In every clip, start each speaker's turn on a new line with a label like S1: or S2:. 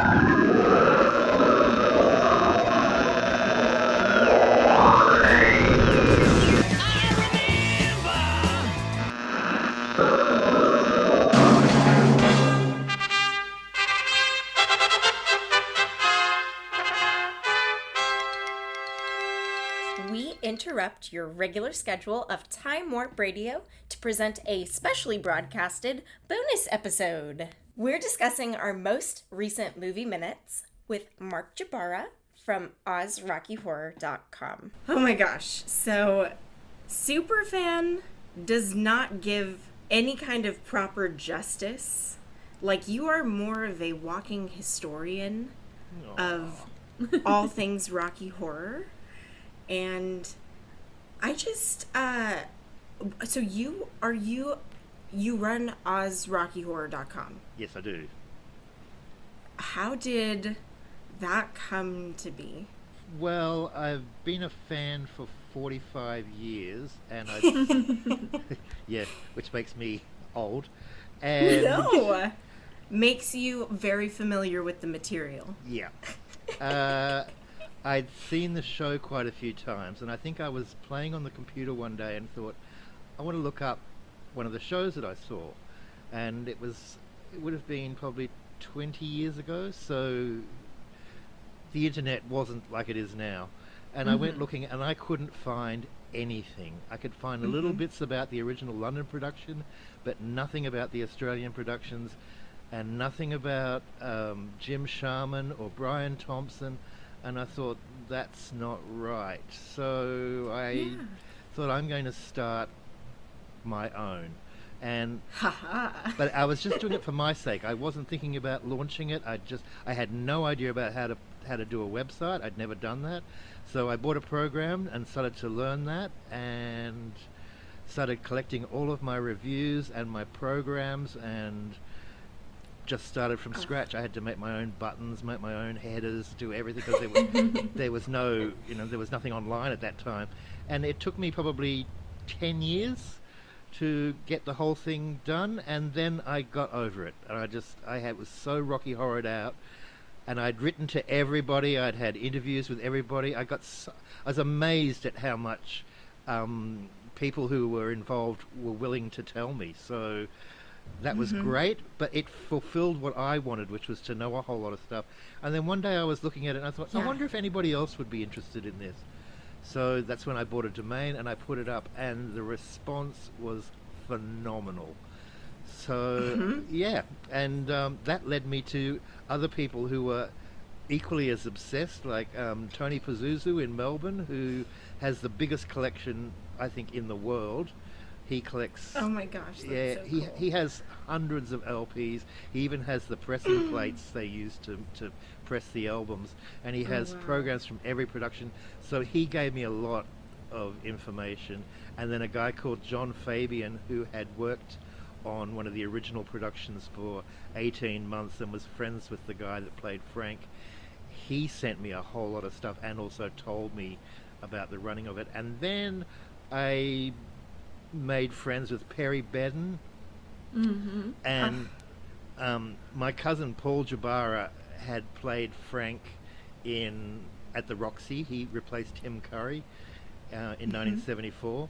S1: We interrupt your regular schedule of Time Warp Radio to present a specially broadcasted bonus episode. We're discussing our most recent movie minutes with Mark Jabara from OzRockyHorror.com. Oh my gosh, so Superfan does not give any kind of proper justice. Like, you are more of a walking historian of all things Rocky Horror. And I just, so you run OzRockyHorror.com.
S2: Yes, I do.
S1: How did that come to be?
S2: Well, I've been a fan for 45 years, and yeah, which makes me old. And
S1: No! Makes you very familiar with the material.
S2: Yeah. I'd seen the show quite a few times, and I think I was playing on the computer one day and thought, I want to look up one of the shows that I saw. And it would have been probably 20 years ago, so the internet wasn't like it is now. And I went looking, and I couldn't find anything. I could find little bits about the original London production, but nothing about the Australian productions, and nothing about Jim Sharman or Brian Thompson. And I thought, that's not right. So I thought, I'm going to start my own. And but I was just doing it for my sake. I wasn't thinking about launching it. I had no idea about how to do a website. I'd never done that. So I bought a program and started to learn that, and started collecting all of my reviews and my programs, and just started from scratch. I had to make my own buttons, make my own headers, do everything, because there was no, there was nothing online at that time. And it took me probably 10 years to get the whole thing done, and then I got over it. And I was so Rocky Horrored out, and I'd written to everybody, I'd had interviews with everybody. I was amazed at how much people who were involved were willing to tell me. So that was great, but it fulfilled what I wanted, which was to know a whole lot of stuff. And then one day I was looking at it and I thought, I wonder if anybody else would be interested in this. So that's when I bought a domain and I put it up, and the response was phenomenal. So yeah, and that led me to other people who were equally as obsessed, like Tony Pazuzu in Melbourne, who has the biggest collection, I think, in the world. He collects...
S1: Oh my gosh, that's so cool.
S2: He has hundreds of LPs. He even has the pressing plates they use to press the albums. And he has programs from every production. So he gave me a lot of information. And then a guy called John Fabian, who had worked on one of the original productions for 18 months and was friends with the guy that played Frank, he sent me a whole lot of stuff and also told me about the running of it. And then I made friends with Perry Bedden, and my cousin Paul Jabara had played Frank at the Roxy. He replaced Tim Curry in 1974,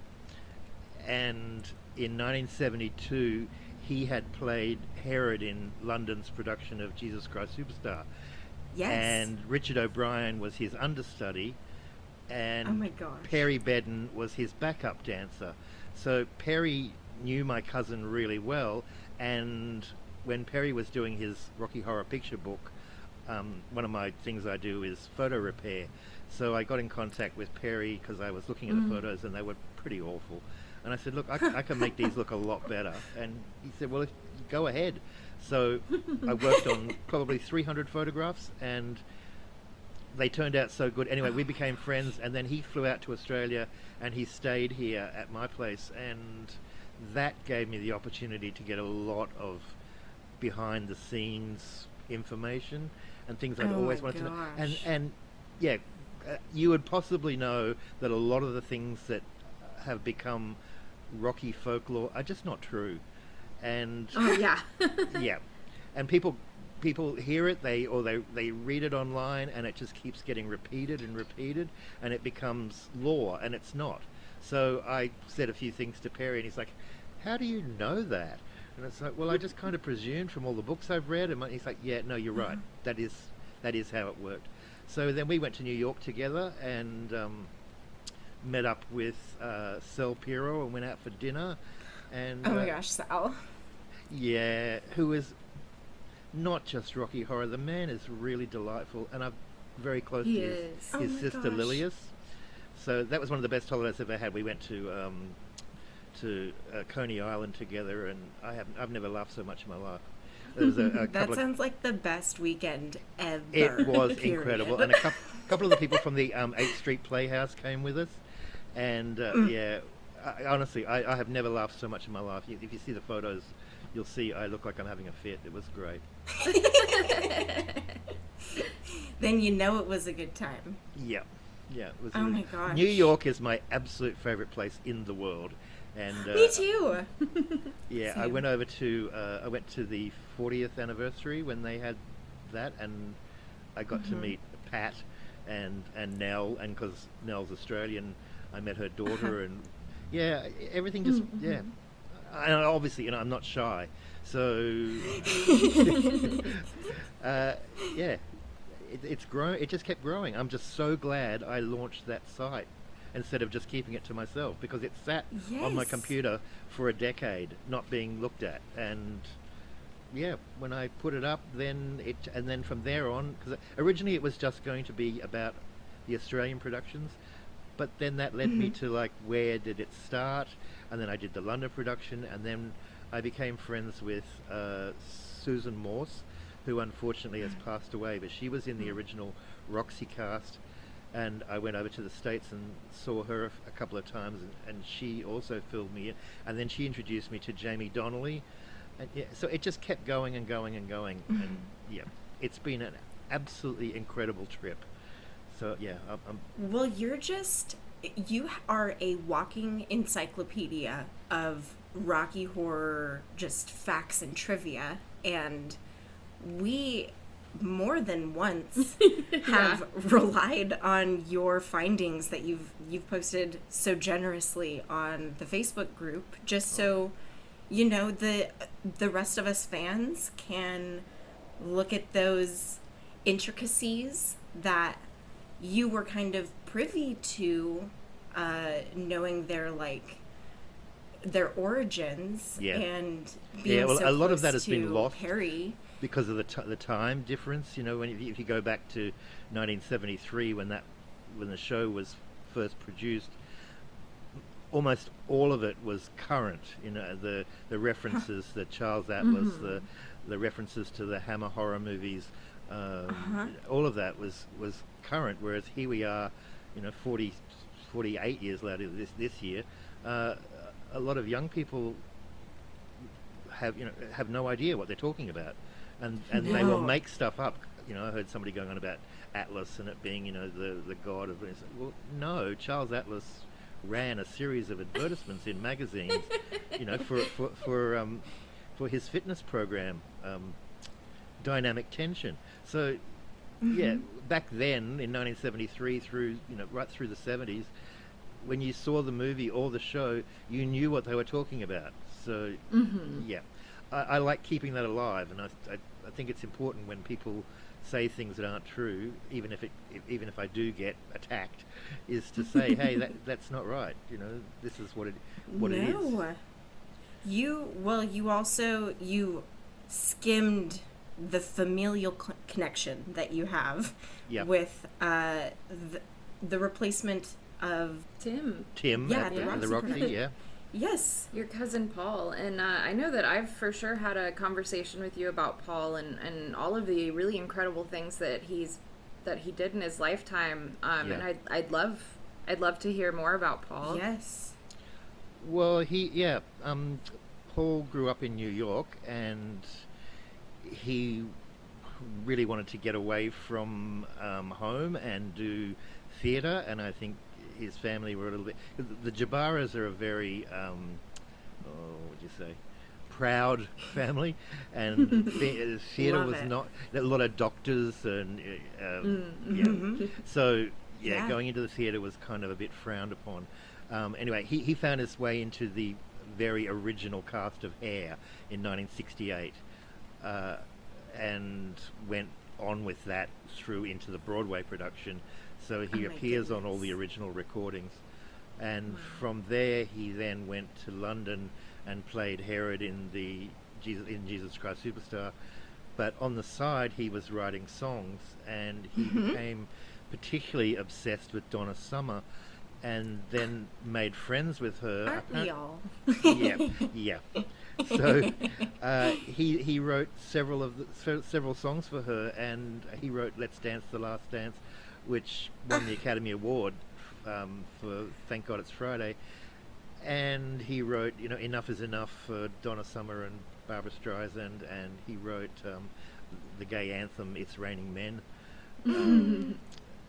S2: and in 1972 he had played Herod in London's production of Jesus Christ Superstar.
S1: Yes.
S2: And Richard O'Brien was his understudy, and
S1: oh my gosh,
S2: Perry Bedden was his backup dancer. So Perry knew my cousin really well, and when Perry was doing his Rocky Horror Picture Book, one of my things I do is photo repair. So I got in contact with Perry because I was looking at the photos and they were pretty awful. And I said, look, I can make these look a lot better. And he said, well, go ahead. So I worked on probably 300 photographs, and they turned out so good. Anyway, we became friends, and then he flew out to Australia and he stayed here at my place, and that gave me the opportunity to get a lot of behind the scenes information and things I'd always wanted to know. And yeah, you would possibly know that a lot of the things that have become Rocky folklore are just not true. And
S1: yeah.
S2: yeah, and people people hear it, they read it online, and it just keeps getting repeated and repeated, and it becomes law, and it's not. So I said a few things to Perry, and he's like, "How do you know that?" And it's like, "Well, I just kind of presumed from all the books I've read." And he's like, "Yeah, no, you're right. That is how it worked." So then we went to New York together and met up with Sal Piro and went out for dinner. And
S1: Oh my gosh, Sal.
S2: yeah, who is not just Rocky Horror. The man is really delightful, and I'm very close
S3: He
S2: to
S3: is.
S2: his
S1: Oh my
S2: sister
S1: gosh.
S2: Lilius. So that was one of the best holidays I've ever had. We went to Coney Island together, and I've never laughed so much in my life. There was a
S1: That
S2: couple of,
S1: sounds like the best weekend ever.
S2: it was
S1: period.
S2: incredible, and a couple of the people from the 8th Street Playhouse came with us, and yeah, honestly, I have never laughed so much in my life. If you see the photos, you'll see I look like I'm having a fit. It was great.
S1: Then you know it was a good time.
S2: Yeah, yeah. It was
S1: Oh my gosh.
S2: New York is my absolute favorite place in the world, and
S1: Me too.
S2: yeah, I
S1: Same.
S2: went over to I went to the 40th anniversary when they had that, and I got to meet Pat and Nell, and because Nell's Australian, I met her daughter, and yeah, everything just yeah. And obviously, I'm not shy, so yeah, it's grown. It just kept growing. I'm just so glad I launched that site instead of just keeping it to myself, because it sat on my
S1: Yes.
S2: computer for a decade, not being looked at. And yeah, when I put it up, then from there on, because originally it was just going to be about the Australian productions, but then that led me to like, where did it start? And then I did the London production, and then I became friends with Susan Morse, who unfortunately has passed away, but she was in the original Roxy cast, and I went over to the States and saw her a couple of times, and she also filled me in, and then she introduced me to Jamie Donnelly, and yeah, so it just kept going and going and going, and yeah, it's been an absolutely incredible trip. So yeah, I'm
S1: Well, you are a walking encyclopedia of Rocky Horror, just facts and trivia, and we more than once have relied on your findings that you've posted so generously on the Facebook group, just so the rest of us fans can look at those intricacies that you were kind of privy to, knowing their origins,
S2: Yeah.
S1: and being
S2: well,
S1: so
S2: a lot of
S1: close
S2: that has been
S1: to
S2: lost
S1: Perry.
S2: because of the time difference. If you go back to 1973 when the show was first produced, almost all of it was current. The references, the Charles Atlas, the references to the Hammer horror movies, all of that was current. Whereas here we are, 48 years later this year, a lot of young people have no idea what they're talking about, and they will make stuff up. I heard somebody going on about Atlas and it being the god of. Well, no, Charles Atlas ran a series of advertisements in magazines, for his fitness program, Dynamic Tension. So yeah, back then in 1973 through right through the 70s, when you saw the movie or the show, you knew what they were talking about. So yeah, I like keeping that alive, and I think it's important when people say things that aren't true, even if I do get attacked, is to say, hey, that's not right. This is what it is.
S1: No, you skimmed the familial connection that you have
S2: Yeah.
S1: with the replacement of
S2: Tim
S1: Yeah,
S2: at
S1: the
S2: the
S1: Roxy
S2: Roxy,
S1: production.
S2: yeah.
S1: yes.
S3: Your cousin Paul, and I know that I've for sure had a conversation with you about Paul and all of the really incredible things that he did in his lifetime. And I'd love to hear more about Paul.
S1: Yes.
S2: Well, Paul grew up in New York, and he really wanted to get away from home and do theatre, and I think his family were a little bit. The Jabaras are a very, what would you say, proud family, and theatre
S1: Love
S2: was
S1: it.
S2: not a lot of doctors and
S1: Mm-hmm.
S2: so
S1: Yeah.
S2: going into the theatre was kind of a bit frowned upon. Anyway, he found his way into the very original cast of Hair in 1968, and went on with that through into the Broadway production. So
S1: Oh
S2: he
S1: my
S2: appears on all
S1: goodness.
S2: the original recordings. And
S1: Wow.
S2: from there, he then went to London and played Herod in Jesus Christ Superstar. But on the side, he was writing songs, and he
S1: Mm-hmm.
S2: became particularly obsessed with Donna Summer, and then made friends with her.
S1: Aren't we all?
S2: Yeah, yeah. So he wrote several songs for her, and he wrote "Let's Dance the Last Dance," which won the Academy Award for "Thank God It's Friday." And he wrote, "Enough Is Enough" for Donna Summer and Barbra Streisand, and he wrote the gay anthem "It's Raining Men,"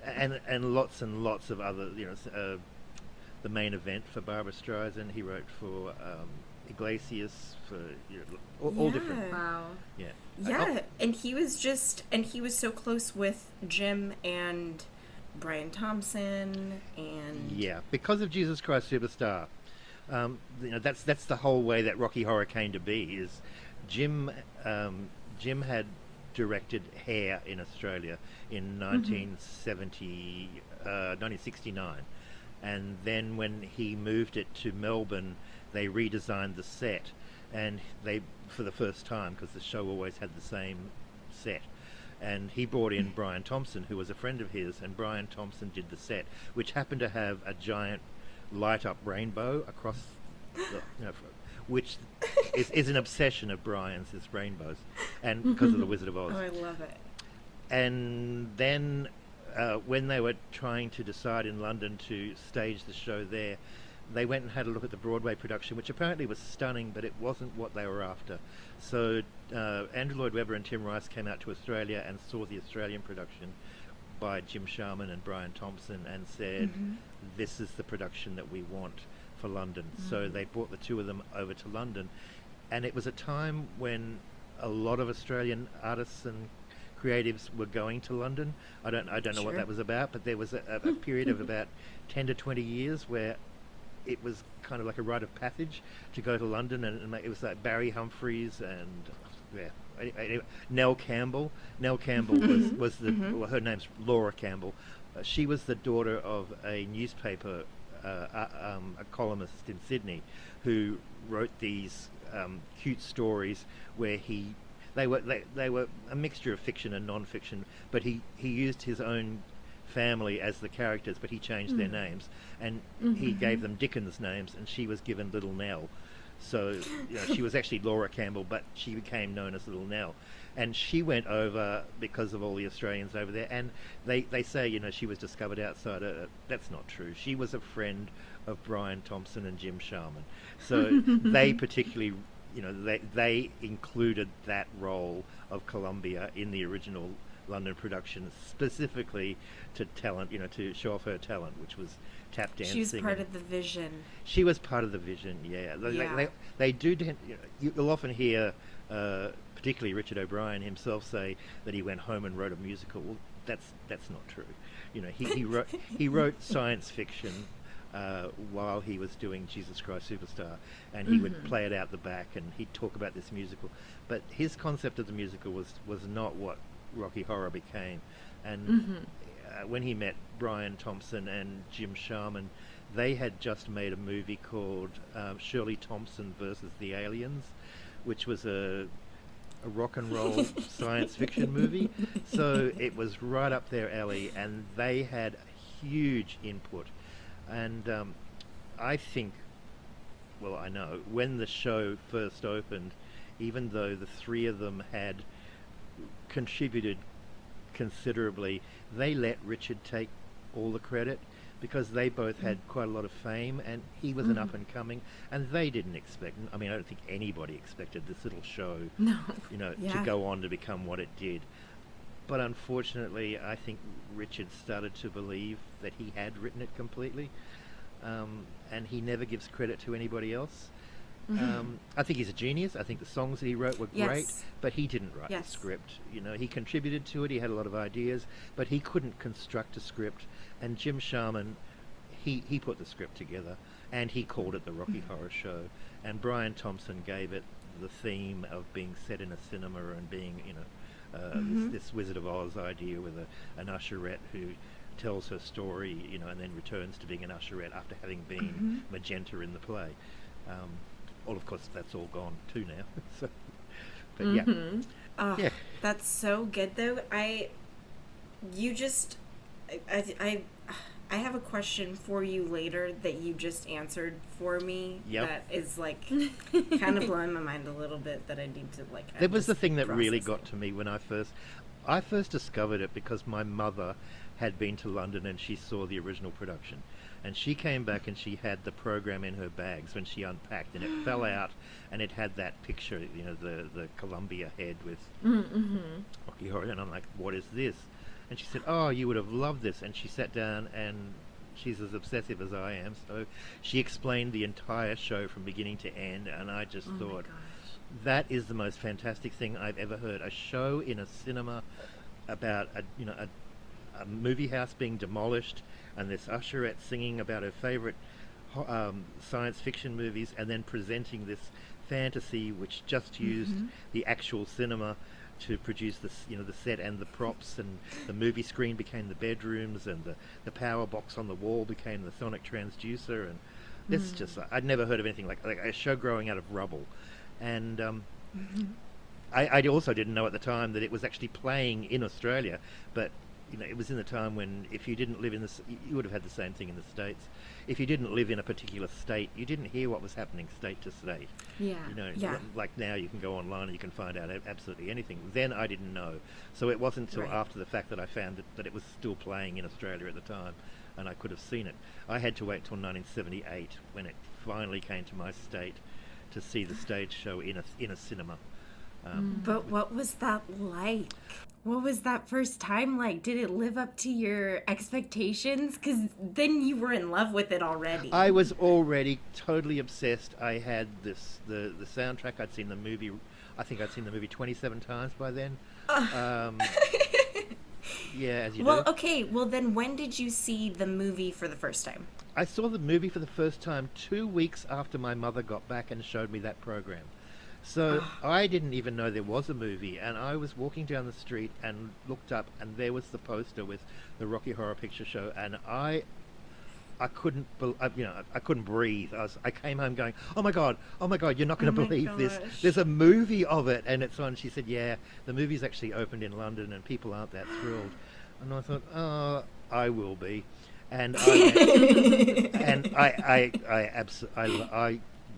S2: and lots of other, the main event for Barbra Streisand. He wrote for Iglesias, for all different.
S3: Wow.
S2: Yeah.
S1: Yeah, and he was so close with Jim and Brian Thompson and
S2: Yeah, because of Jesus Christ Superstar. That's the whole way that Rocky Horror came to be. Is Jim Jim had directed Hair in Australia in 1969, and then when he moved it to Melbourne, they redesigned the set, and they, for the first time, because the show always had the same set, and he brought in Brian Thompson, who was a friend of his, and Brian Thompson did the set, which happened to have a giant light-up rainbow across which is an obsession of Brian's, is rainbows, and because of the Wizard of Oz.
S1: oh, I love it.
S2: And then when they were trying to decide in London to stage the show there, they went and had a look at the Broadway production, which apparently was stunning, but it wasn't what they were after. So Andrew Lloyd Webber and Tim Rice came out to Australia and saw the Australian production by Jim Sharman and Brian Thompson and said, "This is the production that we want for London." So they brought the two of them over to London, and it was a time when a lot of Australian artists and creatives were going to London. I don't know what
S1: Sure.
S2: that was about, but there was a period of about 10 to 20 years where it was kind of like a rite of passage to go to London, and it was like Barry Humphries and Nell Campbell. Nell Campbell was well, her name's Laura Campbell. She was the daughter of a newspaper a columnist in Sydney who wrote these cute stories where they were a mixture of fiction and non-fiction, but he used his own family as the characters, but he changed their names, and he gave them Dickens names, and she was given Little Nell. So she was actually Laura Campbell, but she became known as Little Nell. And she went over because of all the Australians over there, and they say she was discovered outside. That's not true. She was a friend of Brian Thompson and Jim Sharman, so they particularly, they included that role of Columbia in the original London production specifically to talent, to show off her talent, which was tap dancing.
S1: She was part of the vision.
S2: She was part of the vision, yeah.
S1: Yeah.
S2: They do. You'll often hear, particularly Richard O'Brien himself, say that he went home and wrote a musical. Well, that's not true. He wrote science fiction while he was doing Jesus Christ Superstar, and he would play it out the back, and he'd talk about this musical. But his concept of the musical was not what Rocky Horror became. And when he met Brian Thompson and Jim Sharman, they had just made a movie called Shirley Thompson versus the Aliens, which was a rock and roll science fiction movie. So it was right up their alley, and they had huge input. And I think, well, I know, when the show first opened, even though the three of them had contributed considerably, they let Richard take all the credit, because they both had quite a lot of fame, and he was an up and coming, and they didn't expect, I don't think anybody expected this little show
S1: No.
S2: to go on to become what it did. But unfortunately, I think Richard started to believe that he had written it completely, and he never gives credit to anybody else. I think he's a genius. I think the songs that he wrote were great,
S1: Yes.
S2: but he didn't write the
S1: Yes.
S2: script. You know, he contributed to it. He had a lot of ideas, but he couldn't construct a script. And Jim Sharman, he put the script together, and he called it the Rocky Horror Show. And Brian Thompson gave it the theme of being set in a cinema and being, you know, this Wizard of Oz idea with an usherette who tells her story, you know, and then returns to being an usherette after having been Magenta in the play. Well, of course, that's all gone too now. So, but yeah.
S1: Oh,
S2: Yeah.
S1: that's so good though. I have a question for you later that you just answered for me.
S2: Yep.
S1: That is like kind of blowing my mind a little bit that I need to like.
S2: That was the
S1: just
S2: thing that really
S1: process
S2: got to me when I first discovered it, because my mother had been to London and she saw the original production, and she came back and she had the program in her bags when she unpacked, and it fell out, and it had that picture, you know, the Columbia head with Rocky Horror, and I'm like, what is this? And she said, oh, you would have loved this. And she sat down, and she's as obsessive as I am, so she explained the entire show from beginning to end, and I just thought, that is the most fantastic thing I've ever heard. A show in a cinema about a movie house being demolished, and this usherette singing about her favourite science fiction movies, and then presenting this fantasy which just used the actual cinema to produce this, you know, the set and the props, and the movie screen became the bedrooms, and the power box on the wall became the sonic transducer, and this just, I'd never heard of anything like a show growing out of rubble. And I also didn't know at the time that it was actually playing in Australia, but you know, it was in the time when if you didn't live in this, you would have had the same thing in the States. If you didn't live in a particular state, you didn't hear what was happening state to state.
S3: Yeah.
S2: You know,
S1: Yeah.
S2: like now you can go online and you can find out absolutely anything. Then I didn't know. So it wasn't until
S1: Right.
S2: after the fact that I found that it was still playing in Australia at the time, and I could have seen it. I had to wait till 1978 when it finally came to my state to see the stage show in a cinema.
S1: But what was that like? What was that first time like? Did it live up to your expectations? Because then you were in love with it already.
S2: I was already totally obsessed. I had the soundtrack. I'd seen the movie. I think I'd seen the movie 27 times by then. Yeah, as you
S1: Well,
S2: do.
S1: okay. Well, then when did you see the movie for the first time?
S2: I saw the movie for the first time 2 weeks after my mother got back and showed me that program. So I didn't even know there was a movie, and I was walking down the street and looked up, and there was the poster with the Rocky Horror Picture Show, and I couldn't, I couldn't breathe. I came home going, oh my god, you're not going to believe this.
S1: gosh.
S2: There's a movie of it, and it's on. She said, yeah, the movie's actually opened in London, and people aren't that thrilled. And I thought, oh, I will be, and I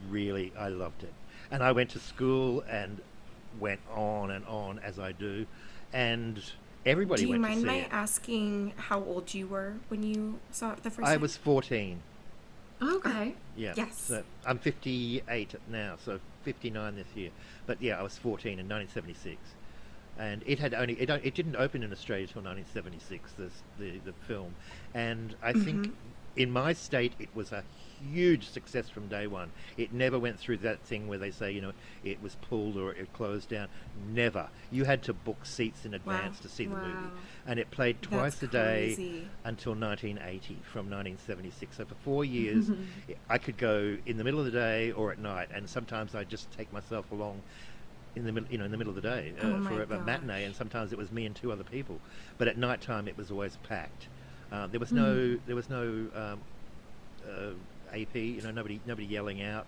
S2: really loved it. And I went to school and went on as I do, and everybody
S1: Do you
S2: went to
S1: mind
S2: see
S1: my
S2: it.
S1: asking how old you were when you saw it the first
S2: I
S1: time?
S2: was 14.
S3: Okay.
S2: Yeah.
S1: Yes.
S2: So I'm 58 now, so 59 this year. But yeah, I was 14 in 1976, and it didn't open in Australia until 1976. The film, and I think in my state it was a huge success from day one. It never went through that thing where they say, you know, it was pulled or it closed down. Never. You had to book seats in advance to see the movie, and it played twice
S1: That's
S2: a day
S1: crazy.
S2: until 1980, from 1976. So for 4 years, I could go in the middle of the day or at night, and sometimes I'd just take myself along in the middle of the day
S1: Oh my
S2: for a
S1: gosh.
S2: matinee, and sometimes it was me and 2 other people. But at night time, it was always packed. There was no AP, you know, nobody yelling out.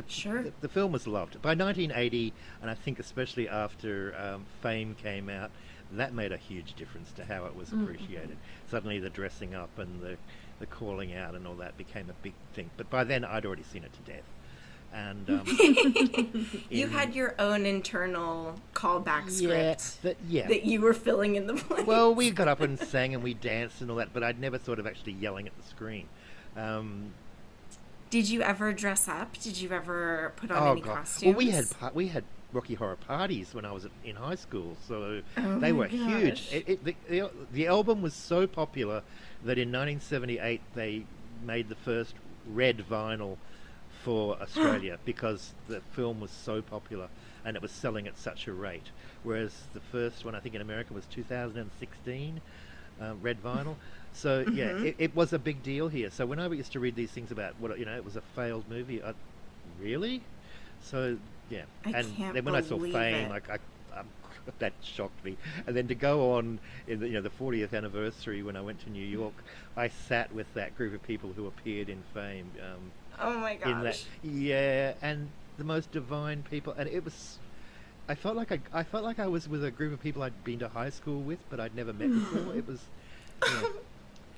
S1: Sure.
S2: The film was loved. By 1980, and I think especially after Fame came out, that made a huge difference to how it was appreciated. Suddenly the dressing up and the calling out and all that became a big thing. But by then I'd already seen it to death. And
S1: You had your own internal callback script
S2: yeah.
S1: that you were filling in the blanks.
S2: Well, we got up and sang and we danced and all that, but I'd never thought of actually yelling at the screen.
S1: Did you ever dress up? Did you ever put on any costumes?
S2: Well, we had Rocky Horror parties when I was in high school, so they were huge. The album was so popular that in 1978 they made the first red vinyl for Australia because the film was so popular and it was selling at such a rate. Whereas the first one, I think in America, was 2016, red vinyl. So yeah, it was a big deal here. So when I used to read these things about what it was a failed movie, really. So yeah, and then when I saw Fame, that shocked me. And then to go on in the 40th anniversary when I went to New York, I sat with that group of people who appeared in Fame.
S1: Oh my gosh!
S2: And the most divine people, and it was. I felt like I was with a group of people I'd been to high school with, but I'd never met before. It was.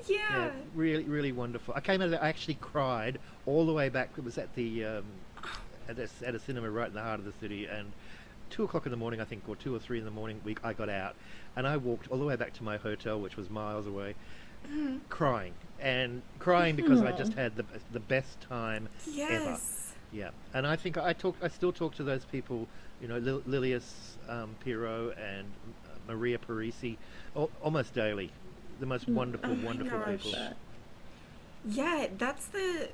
S1: Yeah,
S2: really, really wonderful. I came out of there, I actually cried all the way back. It was at the at a cinema right in the heart of the city, and 2 o'clock in the morning, I think, or 2 or 3 in the morning, I got out, and I walked all the way back to my hotel, which was miles away, crying because I just had the best time ever. Yeah, and I think I still talk to those people, Lilius Piro and Maria Parisi, almost daily. The most wonderful people.
S1: Yeah, that's the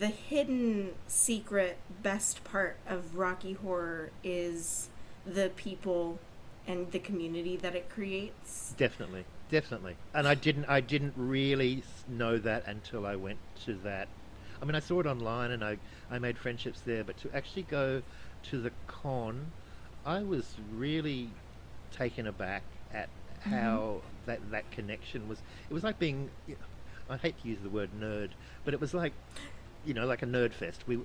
S1: hidden secret best part of Rocky Horror is the people and the community that it creates.
S2: Definitely. And I didn't really know that until I went to that. I mean, I saw it online and I made friendships there, but to actually go to the con, I was really taken aback at how that connection was. It was like being, I hate to use the word nerd, but it was like, like a nerd fest. We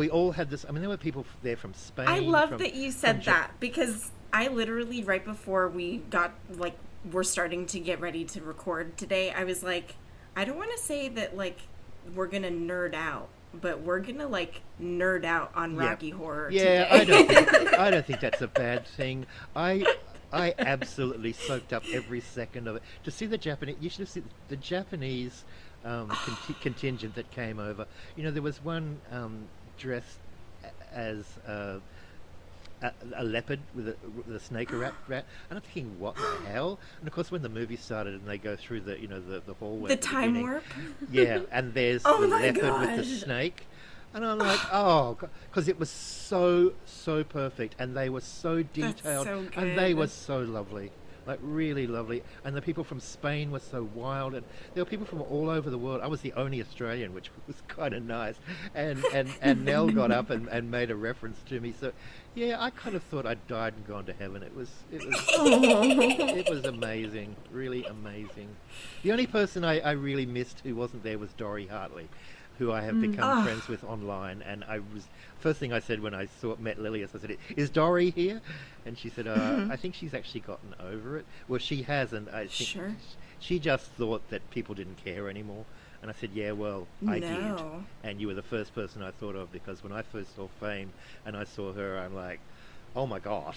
S2: all had this. I mean, there were people there from Spain.
S1: I love that you said that, because I literally, right before we we're starting to get ready to record today, I was like, I don't want to say that we're gonna nerd out, but we're gonna nerd out on Rocky Horror today.
S2: I don't think that's a bad thing. I absolutely soaked up every second of it. To see the Japanese, you should have seen the Japanese contingent that came over. There was one dressed as a leopard with a snake rat, and I'm thinking, what the hell? And of course, when the movie started and they go through the hallway,
S1: the time warp.
S2: Yeah, and there's the leopard with the snake. And I'm like, because it was so perfect, and they were so detailed, and they were so lovely, really lovely. And the people from Spain were so wild, and there were people from all over the world. I was the only Australian, which was kind of nice. And Nell got up and made a reference to me. So, yeah, I kind of thought I'd died and gone to heaven. It was it was amazing, really amazing. The only person I really missed who wasn't there was Dorrie Hartley, who I have become friends with online, and first thing I said when I met Lilius, I said, "Is Dorrie here?" And she said, "I think she's actually gotten over it." Well, she hasn't. I think she just thought that people didn't care anymore. And I said, "Yeah, well, I did." And you were the first person I thought of, because when I first saw Fame and I saw her, I'm like, "Oh my God!"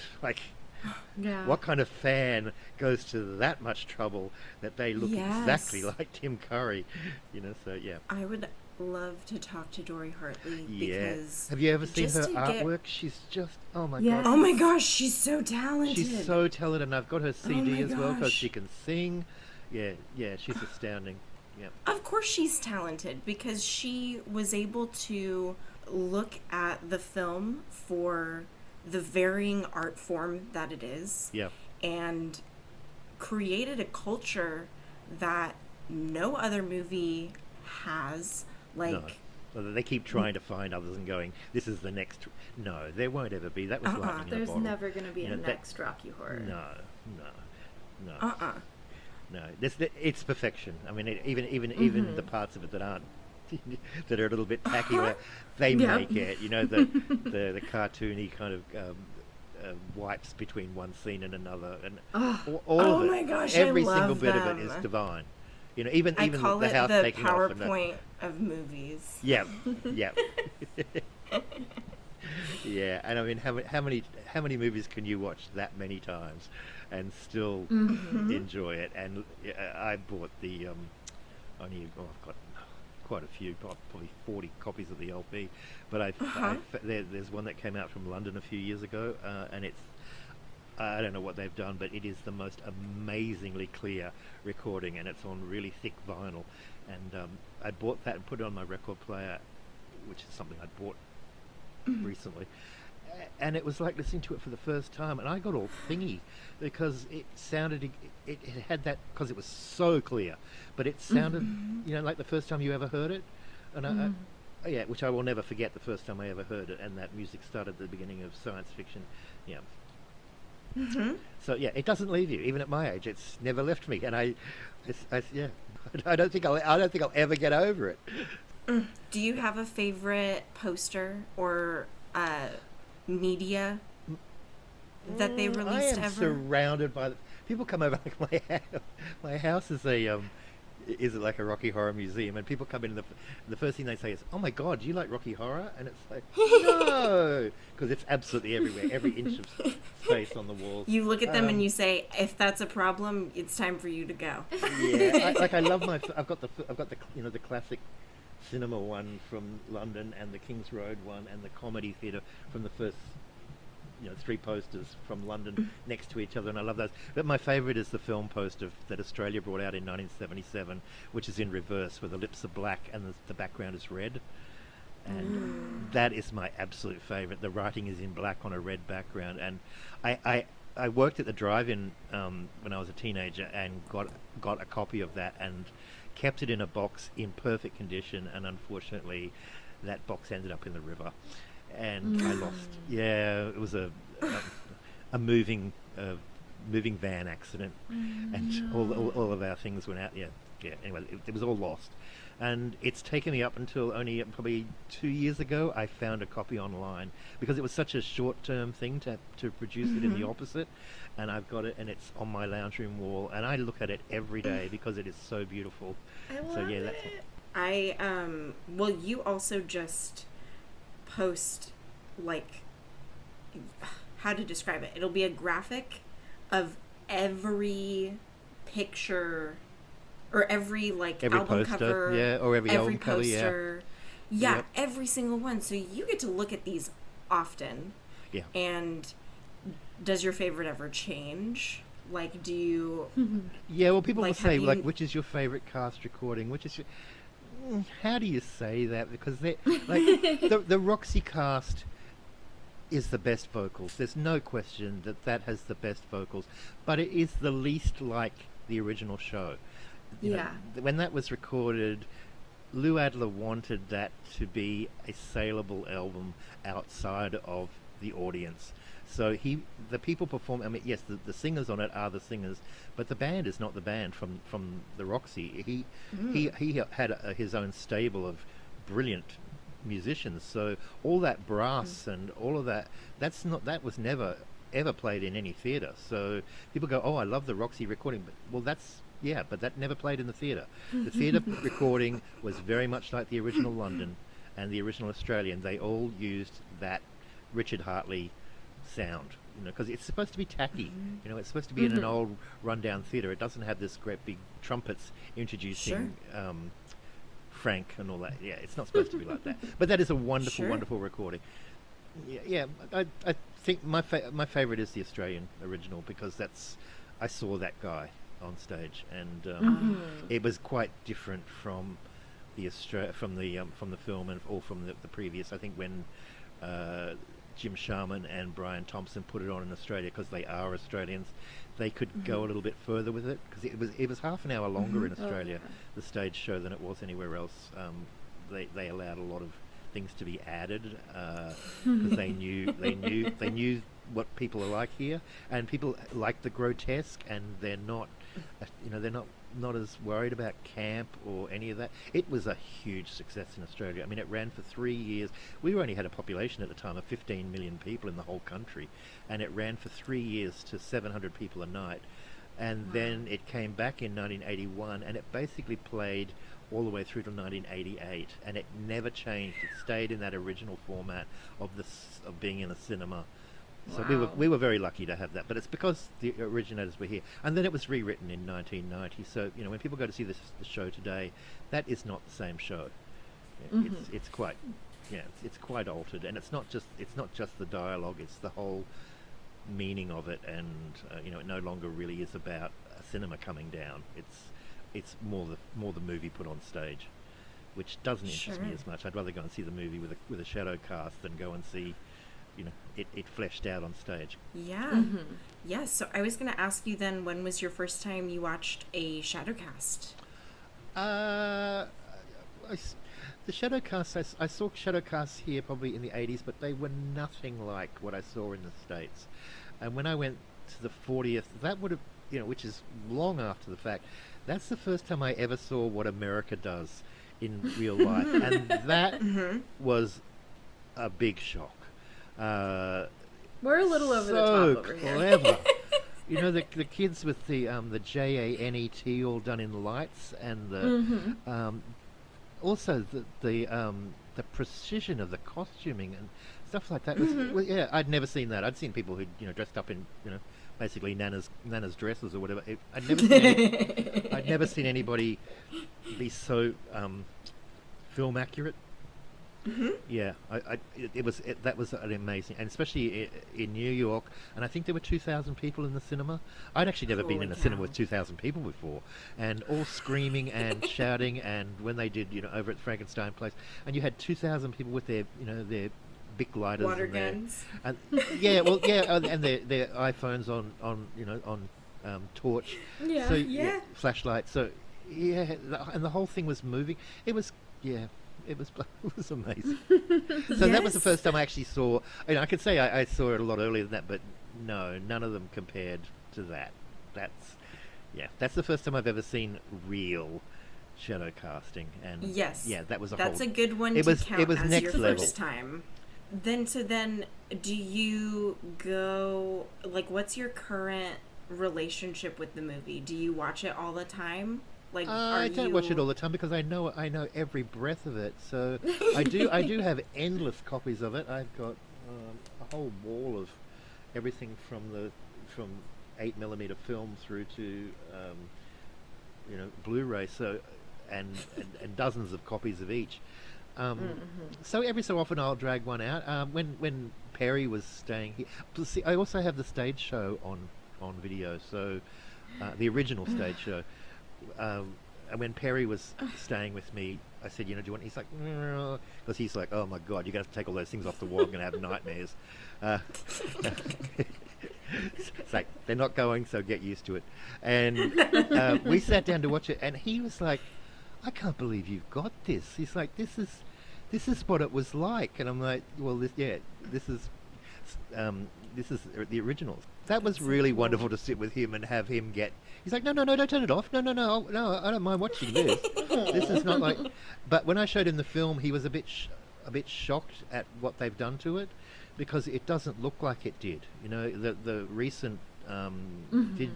S2: What kind of fan goes to that much trouble that they look exactly like Tim Curry? So yeah.
S1: I would love to talk to Dorrie Hartley, because
S2: have you ever seen her artwork? She's just, oh my God.
S1: Oh my gosh, she's so talented.
S2: She's so talented, and I've got her CD as well, because she can sing. Yeah, she's astounding. Yeah.
S1: Of course she's talented, because she was able to look at the film for the varying art form that it is.
S2: Yeah.
S1: And created a culture that no other movie has.
S2: No. They keep trying to find others and going, this is the next. No, there won't ever be. That was lightning in a bottle.
S3: There's never going to be a next Rocky Horror.
S2: No. No, it's perfection. I mean, even the parts of it that aren't, that are a little bit tacky, they make it. The cartoony kind of wipes between one scene and another, and all of it.
S1: My gosh,
S2: every
S1: I love
S2: single bit
S1: them.
S2: of it is divine. Even
S1: I call
S2: the
S1: it
S2: house
S1: the
S2: taking
S1: PowerPoint of movies.
S2: Yeah. Yeah, and I mean, how many movies can you watch that many times and still enjoy it? And I bought the I've got quite a few, probably 40 copies of the LP, but there's one that came out from London a few years ago, and I don't know what they've done, but it is the most amazingly clear recording, and it's on really thick vinyl. And I bought that and put it on my record player, which is something I bought recently. And it was like listening to it for the first time, and I got all thingy because it sounded, it had that, because it was so clear, but it sounded, like the first time you ever heard it. And yeah, which I will never forget, the first time I ever heard it, and that music started at the beginning of science fiction. Yeah. So yeah, it doesn't leave you, even at my age. It's never left me, and yeah, I don't think I'll ever get over it.
S1: Do you have a favorite poster or media that they released ever?
S2: I am surrounded by people come over. Like my house is like a Rocky Horror museum, and people come in and the first thing they say is, "Oh my God, do you like Rocky Horror?" And it's like, no, because it's absolutely everywhere, every inch of space on the walls.
S1: You look at them and you say, "If that's a problem, it's time for you to go."
S2: Yeah, I love I've got the the classic cinema one from London, and the King's Road one, and the comedy theatre from the first 3 posters from London next to each other, and I love those. But my favourite is the film poster that Australia brought out in 1977, which is in reverse, where the lips are black and the background is red. And that is my absolute favourite. The writing is in black on a red background. And I worked at the drive-in when I was a teenager, and got a copy of that and kept it in a box in perfect condition, and unfortunately that box ended up in the river. And I lost. Yeah, it was a moving van accident, and all of our things went out. Yeah. Anyway, it was all lost, and it's taken me up until only probably 2 years ago I found a copy online, because it was such a short-term thing to produce it in the opposite, and I've got it, and it's on my lounge room wall, and I look at it every day because it is so beautiful.
S1: I love it. Well, you also just post, like, how to describe it. It'll be a graphic of every picture or every album
S2: poster,
S1: cover,
S2: or every album
S1: poster,
S2: cover,
S1: yep. Every single one. So you get to look at these often.
S2: Yeah.
S1: And does your favorite ever change? Like, do you?
S2: Yeah. Well, people will say, which is your favorite cast recording? Which is your? How do you say that? Because they the Roxy cast is the best vocals. There's no question that has the best vocals, but it is the least like the original show. You know, when that was recorded, Lou Adler wanted that to be a saleable album outside of the audience. So the people perform. I mean, yes, the singers on it are the singers, but the band is not the band from the Roxy. He had his own stable of brilliant musicians. So all that brass and all of that, that was never ever played in any theatre. So people go, "Oh, I love the Roxy recording," but but that never played in the theatre. The theatre recording was very much like the original London and the original Australian. They all used that Richard Hartley sound, because it's supposed to be tacky. It's supposed to be in an old rundown theatre. It doesn't have this great big trumpets introducing Frank and all that. Yeah, it's not supposed to be like that. But that is a wonderful, wonderful recording. Yeah. I think my favourite is the Australian original, because I saw that guy on stage, and it was quite different from the from the film and or from the previous. I think when Jim Sharman and Brian Thompson put it on in Australia, because they are Australians, they could go a little bit further with it, because it was half an hour longer in Australia, the stage show, than it was anywhere else. They allowed a lot of things to be added, because they knew what people are like here, and people like the grotesque, and they're not not as worried about camp or any of that. It was a huge success in Australia. I mean, it ran for 3 years. We only had a population at the time of 15 million people in the whole country, and it ran for 3 years to 700 people a night. And then it came back in 1981, and it basically played all the way through to 1988, and it never changed. It stayed in that original format of being in a cinema. So we were very lucky to have that, but it's because the originators were here. And then it was rewritten in 1990. So when people go to see the show today, that is not the same show. It's quite, it's quite altered, and it's not just the dialogue. It's the whole meaning of it, and it no longer really is about a cinema coming down. It's more the movie put on stage, which doesn't interest me as much. I'd rather go and see the movie with a shadow cast than go and see it fleshed out on stage.
S1: Yeah. Yeah, so I was going to ask you then, when was your first time you watched a shadowcast?
S2: The shadowcasts, I saw shadowcasts here probably in the 80s, but they were nothing like what I saw in the States. And when I went to the 40th, that would have, which is long after the fact, that's the first time I ever saw what America does in real life. And that was a big shock.
S3: We're a little over the top over here.
S2: Clever. The kids with the JANET all done in lights, and the also the precision of the costuming and stuff like that. Was, I'd never seen that. I'd seen people who dressed up in basically Nana's dresses or whatever. I'd never seen anybody be so film accurate. Yeah, that was an amazing, and especially in New York, and I think there were 2,000 people in the cinema. I'd actually never been in a cinema with 2,000 people before, and all screaming and shouting. And when they did, over at Frankenstein Place, and you had 2,000 people with their Bic lighters,
S1: water guns,
S2: and and their iPhones on torch, flashlights. So and the whole thing was moving. It was It was amazing. So that was the first time I actually saw. I could say I saw it a lot earlier than that, but no, none of them compared to that. That's the first time I've ever seen real shadow casting, and that was
S1: that's a good one to count as your first time. Then do you go, like, what's your current relationship with the movie? Do you watch it all the time? Like,
S2: I don't watch it all the time because I know every breath of it. So I do have endless copies of it. I've got a whole wall of everything from 8mm film through to Blu-ray. So and dozens of copies of each. So every so often I'll drag one out. When Perry was staying here, see, I also have the stage show on video. So the original stage show. And when Perry was staying with me, I said, do you want? He's like, because he's like, oh my God, you're going to have to take all those things off the wall. I'm going to have nightmares. It's like, they're not going, so get used to it. And we sat down to watch it, and he was like, I can't believe you've got this. He's like, this is what it was like. And I'm like, well, this is the original. That was really wonderful to sit with him and have him get. He's like, no, don't turn it off. No, I don't mind watching this. This is not like. But when I showed him the film, he was a bit shocked at what they've done to it, because it doesn't look like it did. The recent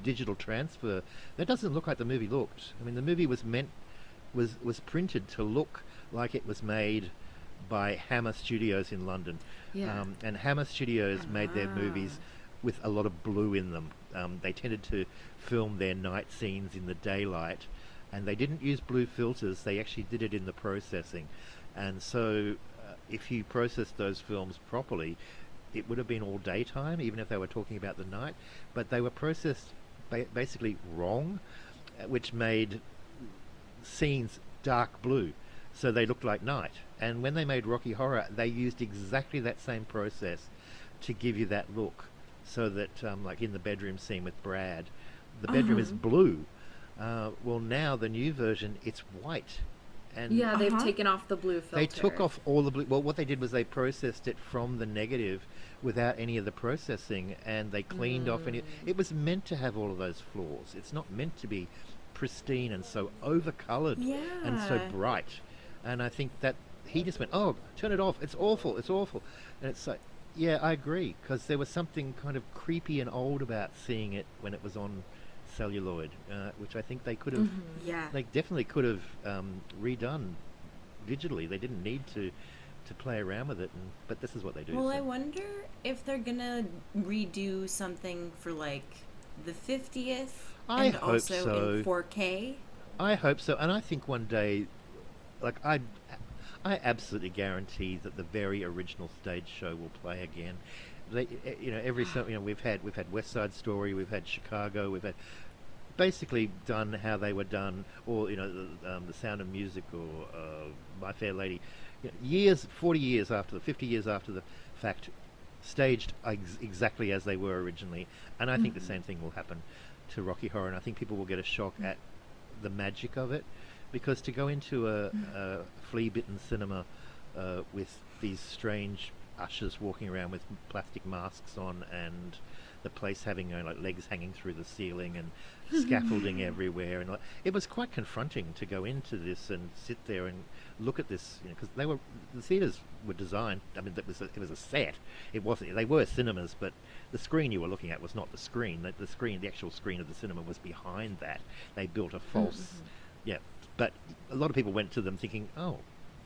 S2: digital transfer, that doesn't look like the movie looked. I mean, the movie was printed to look like it was made by Hammer Studios in London.
S3: Yeah.
S2: And Hammer Studios made their movies with a lot of blue in them. They tended to film their night scenes in the daylight, and they didn't use blue filters. They actually did it in the processing. And so if you processed those films properly, it would have been all daytime, even if they were talking about the night. But they were processed basically wrong, which made scenes dark blue, so they looked like night. And when they made Rocky Horror, they used exactly that same process to give you that look, so that like in the bedroom scene with Brad, the bedroom is blue. Well, now the new version, it's white. And
S3: they've taken off the blue filter.
S2: They took off all the blue. Well, what they did was they processed it from the negative without any of the processing, and they cleaned off any. It was meant to have all of those flaws. It's not meant to be pristine and so overcolored and so bright. And I think that he just went, oh, turn it off. It's awful. It's awful. And it's like, yeah, I agree, because there was something kind of creepy and old about seeing it when it was on celluloid, which I think they could have. They definitely could have redone digitally. They didn't need to play around with it, but this is what they do.
S1: Well, so. I wonder if they're gonna redo something for like the 50th, and
S2: hope
S1: also
S2: so.
S1: in 4K.
S2: I hope so, and I think one day, like I absolutely guarantee that the very original stage show will play again. we've had West Side Story, we've had Chicago, we've had basically done how they were done, or the Sound of Music, or My Fair Lady, 40 years after 50 years after the fact, staged exactly as they were originally. And I think the same thing will happen to Rocky Horror, and I think people will get a shock at the magic of it, because to go into a flea-bitten cinema with these strange ushers walking around with plastic masks on, and the place having like legs hanging through the ceiling and scaffolding everywhere, and it was quite confronting to go into this and sit there and look at this, because the theaters were designed. I mean, it was a set. It wasn't. They were cinemas, but the screen you were looking at was not the screen. The actual screen of the cinema was behind that. They built a false, But a lot of people went to them thinking, oh,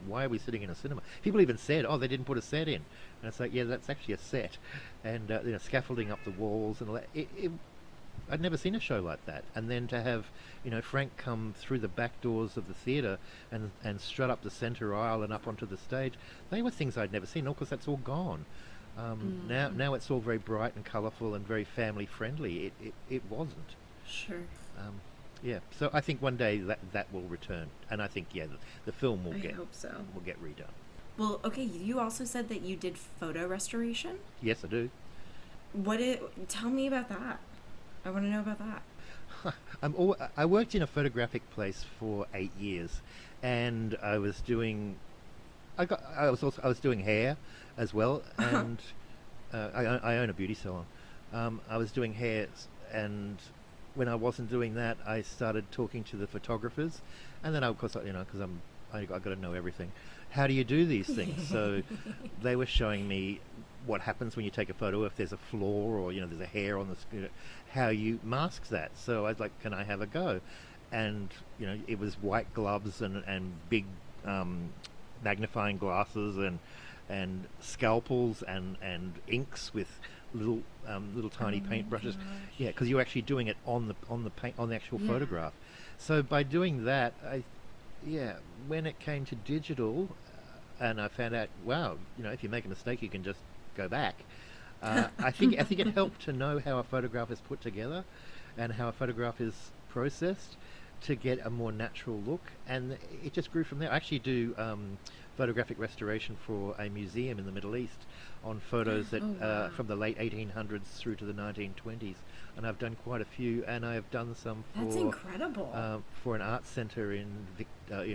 S2: why are we sitting in a cinema? People even said, oh, they didn't put a set in. And it's like, yeah, that's actually a set. And scaffolding up the walls and all that. I'd never seen a show like that. And then to have, Frank come through the back doors of the theatre and strut up the centre aisle and up onto the stage, they were things I'd never seen. Of course, that's all gone. Now it's all very bright and colourful and very family friendly. It wasn't.
S1: Sure.
S2: So I think one day that will return, and I think the film will
S3: hope so.
S2: will get redone.
S1: Well, okay. You also said that you did photo restoration.
S2: Yes, I do.
S1: Tell me about that. I want to know about that.
S2: I worked in a photographic place for 8 years, and I was doing hair as well, and I own a beauty salon. I was doing hair, and when I wasn't doing that, I started talking to the photographers, and then of course, because I got to know everything. How do you do these things? So they were showing me what happens when you take a photo, if there's a flaw or there's a hair on the how you mask that. So I was like, can I have a go? And it was white gloves and big magnifying glasses and scalpels and inks with little tiny paintbrushes. Yeah, because you're actually doing it on the paint, on the actual photograph. So by doing that, when it came to digital, and I found out, wow, if you make a mistake, you can just go back. I think it helped to know how a photograph is put together and how a photograph is processed to get a more natural look, and it just grew from there. I actually do photographic restoration for a museum in the Middle East on photos that from the late 1800s through to the 1920s, and I've done quite a few, and I've done some for
S1: That's incredible.
S2: For an art centre in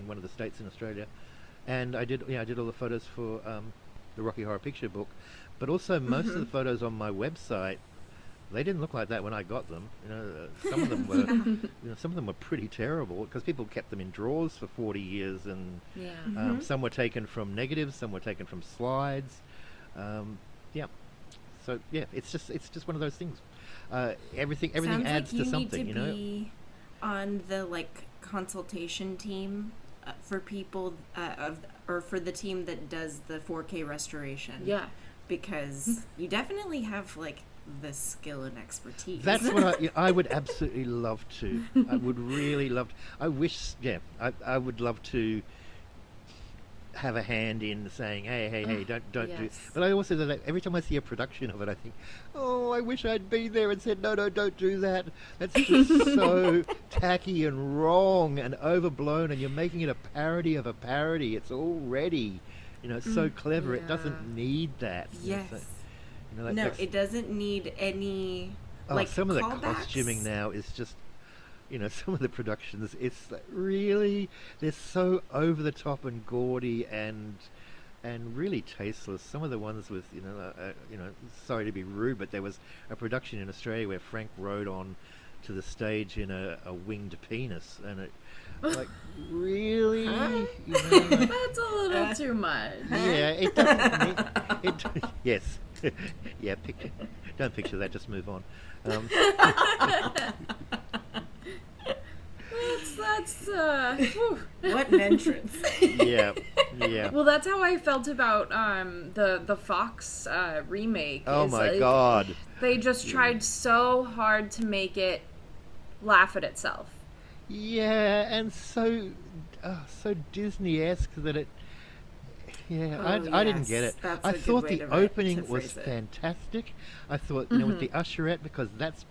S2: one of the states in Australia, and I did all the photos for the Rocky Horror Picture Book, but also most of the photos on my website, they didn't look like that when I got them. Some of them were, some of them were pretty terrible because people kept them in drawers for 40 years, and some were taken from negatives, some were taken from slides. So it's just one of those things. Everything
S1: Sounds
S2: adds
S1: like
S2: to something.
S1: You need to be on the consultation team for people or for the team that does the 4K restoration.
S3: Yeah,
S1: because you definitely have the skill and expertise.
S2: That's what I would absolutely love to. I would really love to. I wish, I would love to have a hand in saying, hey, don't do it. But I also, that every time I see a production of it, I think, oh, I wish I'd been there and said, no, don't do that. That's just so tacky and wrong and overblown, and you're making it a parody of a parody. It's already, it's so clever. It doesn't need that.
S1: Yes.
S2: No,
S1: it doesn't need any
S2: some of the
S1: callbacks.
S2: costuming now is just, some of the productions, it's really, they're so over the top and gaudy and really tasteless. Some of the ones with, sorry to be rude, but there was a production in Australia where Frank rode on to the stage in a winged penis, and it, really?
S3: That's a little too much.
S2: Yeah, it doesn't need, yes. Yeah, don't picture that, just move on.
S3: That's
S1: what an entrance.
S2: Yeah.
S3: Well, that's how I felt about the Fox remake.
S2: Oh my God.
S3: They just tried so hard to make it laugh at itself.
S2: Yeah, and so Disney-esque that Yeah,
S3: Oh,
S2: I didn't get
S3: yes.
S2: it.
S3: That's
S2: I
S3: a good
S2: thought
S3: way
S2: the
S3: to
S2: opening was
S3: phrase it.
S2: fantastic. I thought, with the usherette, because that's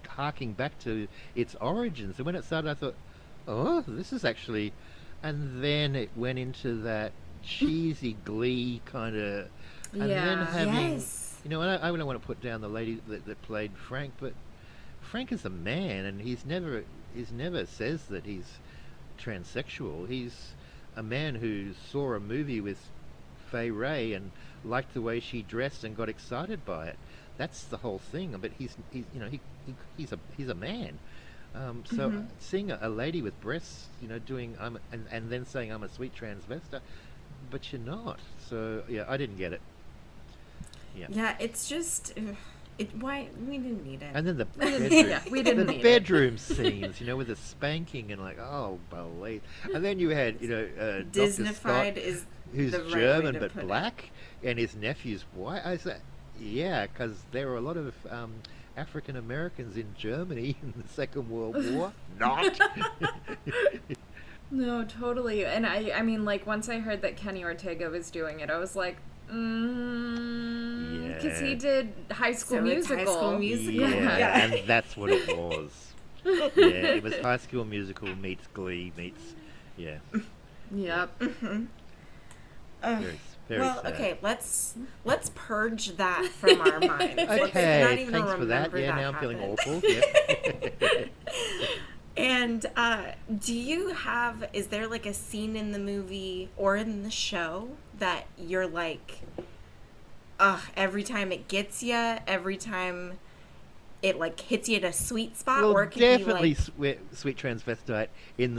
S2: harking back to its origins. And when it started, I thought, oh, this is actually, and then it went into that cheesy Glee kind of, and then
S3: Yeah.
S2: having,
S1: Yes.
S2: and I don't want to put down the lady that played Frank, but Frank is a man, and he's never says that he's transsexual. He's a man who saw a movie with Fay Ray and liked the way she dressed and got excited by it. That's the whole thing. But he's a man. So seeing a lady with breasts, doing and then saying I'm a sweet transvestite, but you're not. So yeah, I didn't get it. Yeah.
S1: Yeah, it's just why we didn't need it.
S2: And then the bedroom,
S3: Yeah, we didn't
S2: the
S3: need it.
S2: bedroom scenes, with the spanking and like, oh, believe. And then you had, Dr.
S1: Disneyfied
S2: Scott,
S1: is
S2: who's
S1: the right
S2: German
S1: way to
S2: but
S1: put it.
S2: black, and his nephew's white. I said, yeah, because there were a lot of African Americans in Germany in the Second World War. Not.
S3: No, totally. And I mean, like, once I heard that Kenny Ortega was doing it, I was like, because he
S2: Yeah.
S3: did High School
S1: So it's
S3: Musical.
S1: High School Musical.
S2: Yeah,
S1: Yeah.
S2: and that's what it was. Yeah, it was High School Musical meets Glee meets, yeah,
S3: Yep.
S2: very, very
S1: Well,
S2: sad.
S1: okay, let's purge that from our minds. Let's not
S2: Okay,
S1: even
S2: thanks for that.
S1: remember
S2: Yeah,
S1: that
S2: now I'm feeling
S1: happened.
S2: awful. Yeah.
S1: And is there like a scene in the movie or in the show that you're like, every time it gets you, every time it like hits you at a sweet spot,
S2: Well,
S1: or it could
S2: definitely
S1: be like,
S2: Sweet Transvestite in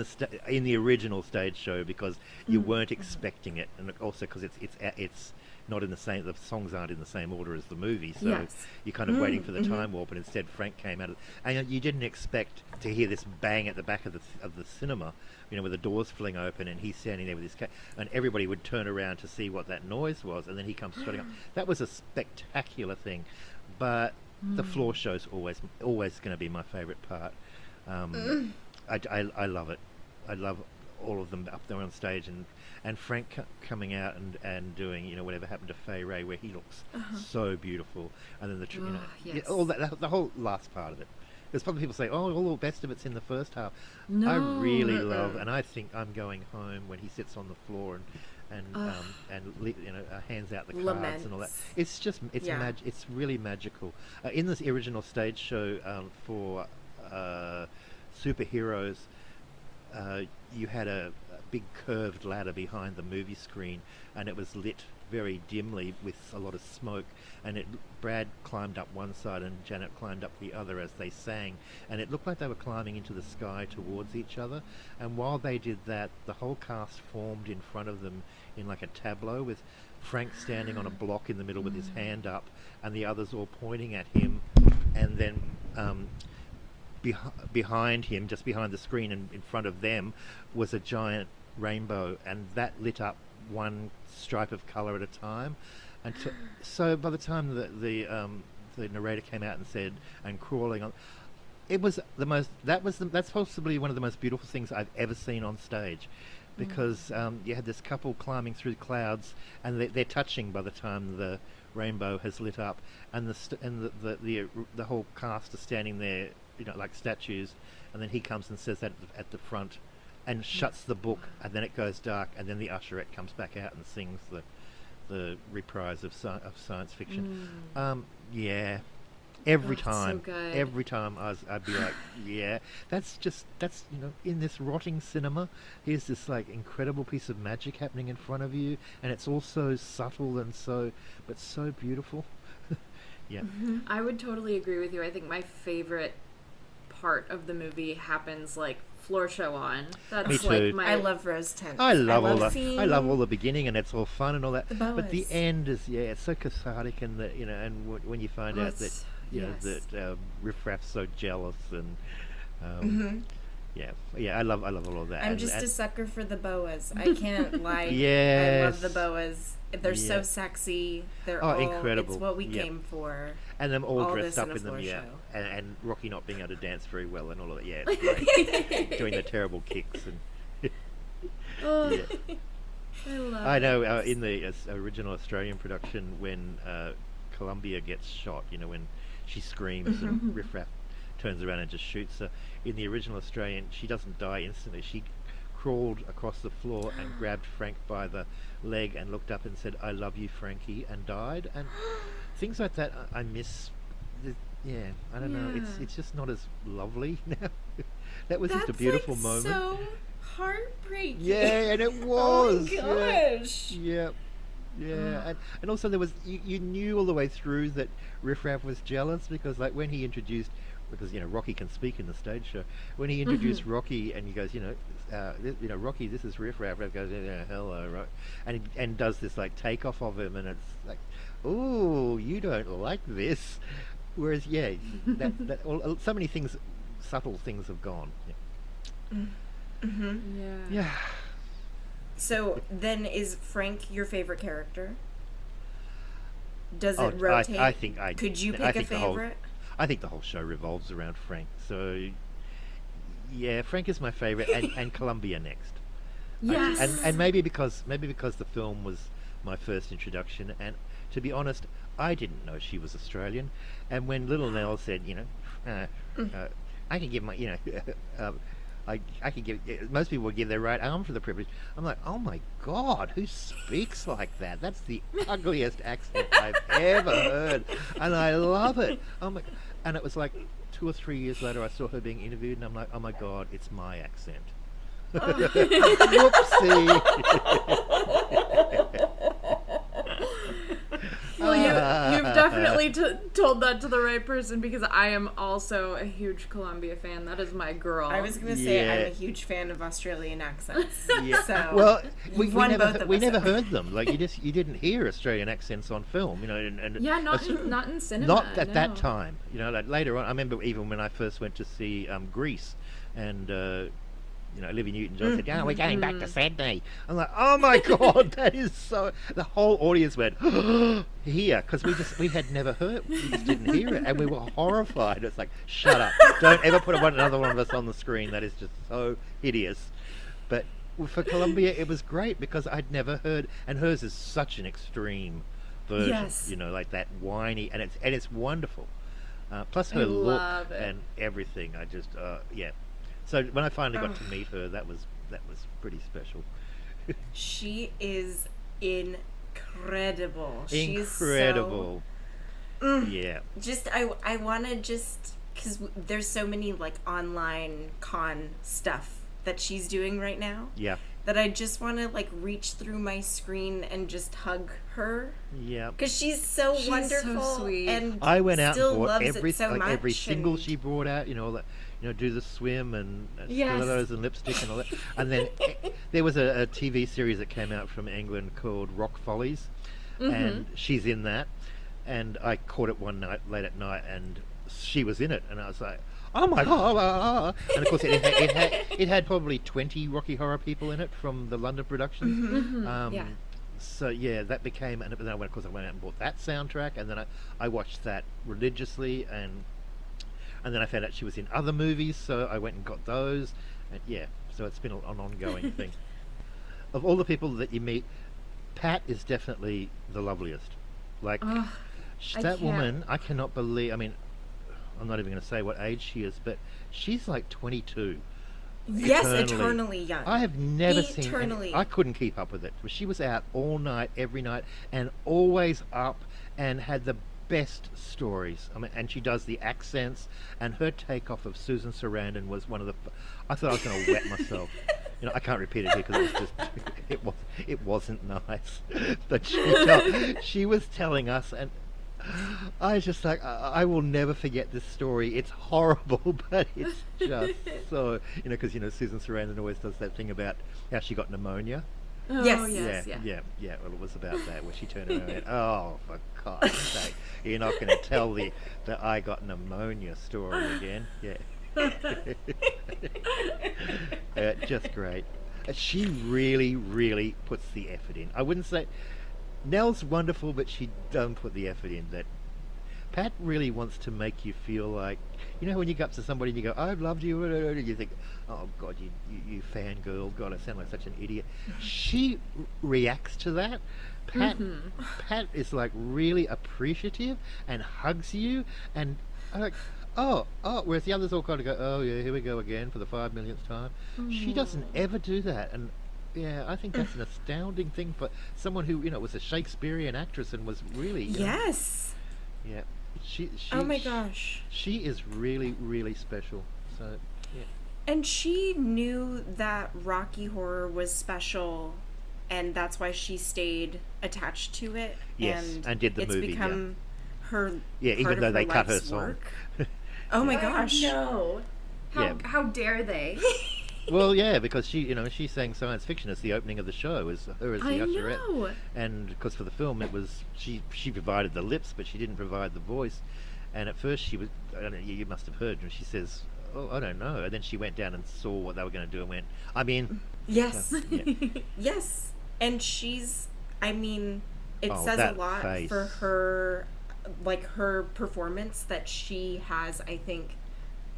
S2: the original stage show, because you weren't expecting it, and also because it's not in the same. The songs aren't in the same order as the movie, so
S3: Yes.
S2: you're kind of waiting for the time warp, and instead Frank came out, and you didn't expect to hear this bang at the back of the cinema, with the doors fling open, and he's standing there with his cat, and everybody would turn around to see what that noise was, and then he comes strutting up. That was a spectacular thing, but the floor show's always going to be my favourite part. I love it. I love all of them up there on stage, and Frank coming out and doing whatever happened to Fay Ray, where he looks so beautiful, and then
S3: yes.
S2: all that, the whole last part of it. There's probably people say, oh, all the best of it's in the first half.
S3: No.
S2: I really love, and I think I'm going home when he sits on the floor and hands out the cards and all that.
S1: Laments.
S2: It's just
S1: Yeah.
S2: it's really magical. In this original stage show for superheroes, you had a big curved ladder behind the movie screen, and it was lit very dimly with a lot of smoke, and Brad climbed up one side and Janet climbed up the other as they sang, and it looked like they were climbing into the sky towards each other. And while they did that, the whole cast formed in front of them in like a tableau, with Frank standing on a block in the middle with his hand up and the others all pointing at him, and then behind him, just behind the screen and in front of them, was a giant rainbow, and that lit up one stripe of colour at a time. And so by the time the narrator came out and said, and crawling on, it was that's possibly one of the most beautiful things I've ever seen on stage, because you had this couple climbing through clouds, and they're touching by the time the rainbow has lit up, and the whole cast are standing there, like statues, and then he comes and says that at the front, and shuts the book, and then it goes dark, and then the usherette comes back out and sings the reprise of science fiction. Yeah. Every
S3: Oh,
S2: time,
S3: so good.
S2: every time I'd be like, yeah, that's in this rotting cinema, here's this like incredible piece of magic happening in front of you, and it's all so subtle and so beautiful. Yeah.
S3: I would totally agree with you. I think my favorite part of the movie happens like floor show on. That's
S2: Me too.
S3: like my
S1: I love Rose Tent.
S2: I love all
S1: seeing
S2: I love all the beginning, and it's all fun and all that.
S1: the
S2: But the
S1: boas.
S2: end is it's so cathartic, and when you find out that
S3: It's-
S2: that
S3: yes.
S2: Riff Raff's so jealous, and yeah, I love all of that.
S1: I'm
S2: and,
S1: just
S2: and
S1: a sucker for the boas. I can't lie. I
S2: Yes.
S1: love the boas. They're so
S2: Yeah.
S1: sexy. They're
S2: Oh,
S1: all
S2: incredible.
S1: It's what we
S2: Yep.
S1: came for.
S2: and them all
S1: all
S2: dressed
S1: this
S2: up
S1: in a
S2: in them,
S1: floor
S2: yeah,
S1: show.
S2: and Rocky not being able to dance very well and all of that. Yeah, it's great. Doing the terrible kicks and
S3: Oh,
S2: yeah.
S3: I love
S2: I know
S3: it.
S2: in the original Australian production when Columbia gets shot, when she screams and Riff Raff turns around and just shoots her. In the original Australian, she doesn't die instantly. She crawled across the floor and grabbed Frank by the leg and looked up and said, "I love you, Frankie," and died. And things like that, I miss. Yeah, I don't know. It's just not as lovely now. That was just a beautiful moment.
S1: So heartbreaking.
S2: Yeah, and it was.
S1: Oh my gosh.
S2: Yeah. And also there was you knew all the way through that Riff Raff was jealous because like when he introduced, because Rocky can speak in the stage show, when he introduced Rocky and he goes, Rocky, this is Riff Raff. Raff goes, yeah, hello, right, and does this like takeoff of him, and it's like, oh, you don't like this. Whereas so many things, subtle things have gone. Yeah.
S1: So then, is Frank your favorite character? Does it rotate?
S2: I think
S1: Could you pick a favorite?
S2: I think the whole show revolves around Frank. So, yeah, Frank is my favorite, and Columbia next.
S3: Yes.
S2: And maybe because the film was my first introduction, and to be honest, I didn't know she was Australian. And when Little Nell said, I can give my, I could give. Most people would give their right arm for the privilege. I'm like, oh my God, who speaks like that? That's the ugliest accent I've ever heard, and I love it. And it was like 2 or 3 years later, I saw her being interviewed, and I'm like, oh my God, it's my accent. Whoopsie.
S3: Well, you've definitely told that to the right person because I am also a huge Columbia fan. That is my girl.
S1: I was going to say I'm a huge fan of Australian accents.
S2: Yeah.
S1: So
S2: well, we
S1: we
S2: never heard them. Like you didn't hear Australian accents on film, and
S3: yeah, not in cinema.
S2: Not at that time. Like later on, I remember even when I first went to see Grease, and Olivia Newton-John said, "Oh, we're going back to Sydney." I'm like, "Oh my God, that is so." The whole audience went here because we had never heard, we just didn't hear it, and we were horrified. It's like, shut up! Don't ever put another one of us on the screen. That is just so hideous. But for Columbia, it was great because I'd never heard, and hers is such an extreme version.
S3: Yes.
S2: Like that whiny, and it's wonderful. Plus her look and everything. I just yeah. So when I finally got to meet her, that was pretty special.
S1: She is incredible.
S2: Incredible. Yeah.
S1: Just I want to because there's so many like online con stuff that she's doing right now.
S2: Yeah.
S1: That I just want to like reach through my screen and just hug her.
S2: Yeah.
S1: Because she's so wonderful,
S3: so sweet.
S1: And
S2: I went out
S1: still
S2: and bought
S1: loves it so much,
S2: every single she brought out. Do the swim and stilettos and lipstick and all that. And then there was a TV series that came out from England called Rock Follies, and she's in that. And I caught it one night late at night, and she was in it, and I was like, oh my God! And of course, it had probably 20 Rocky Horror people in it from the London production.
S3: Yeah.
S2: So yeah, that became, and then I went out and bought that soundtrack, and then I watched that religiously, and then I found out she was in other movies, so I went and got those, and yeah, so it's been an ongoing thing. Of all the people that you meet, Pat is definitely the loveliest. Like that woman, I cannot believe. I mean, I'm not even going to say what age she is, but she's like 22.
S1: Yes, eternally young.
S2: I have never seen.
S1: Eternally.
S2: I couldn't keep up with it. She was out all night, every night, and always up, and had the best stories. I mean, and she does the accents, and her takeoff of Susan Sarandon was one of the. I thought I was going to wet myself. I can't repeat it here because it was just it wasn't nice. But she was telling us, and I was just like, I will never forget this story. It's horrible, but it's just so, because Susan Sarandon always does that thing about how she got pneumonia.
S3: Oh,
S1: yes.
S2: Yeah. Well, it was about that where she turned around and went, "Oh, for God's sake, you're not going to tell the I got pneumonia story again." Yeah. Just great. She really, really puts the effort in. I wouldn't say Nell's wonderful, but she doesn't put the effort in that Pat really wants to make you feel like, when you go up to somebody and you go, "I've loved you," and you think, "Oh God, you fangirl, God, I sound like such an idiot." She reacts to that. Pat is like really appreciative and hugs you, and like, oh, whereas the others all kind of go, "Oh yeah, here we go again for the 5 millionth time." She doesn't ever do that, and yeah, I think that's an astounding thing for someone who was a Shakespearean actress and was really
S1: Yes.
S2: yeah. She
S1: Oh my gosh.
S2: she is really, really special. So yeah.
S1: And she knew that Rocky Horror was special, and that's why she stayed attached to it.
S2: Yes, and did the movie.
S1: It's become her.
S2: Yeah, even though they cut her song.
S1: Work. Oh my gosh!
S3: No. How dare they?
S2: Well, yeah, because she sang science fiction as the opening of the show, as her as the usherette.
S3: Know.
S2: And because for the film it was she provided the lips, but she didn't provide the voice. And at first she was, I don't know, you must have heard, and she says, "Oh, I don't know." And then she went down and saw what they were going to do and went, "I'm in."
S1: Yes.
S2: So, yeah.
S1: Yes. And she's, I mean, it says a lot
S2: face.
S1: for her, like her performance, that she has, I think,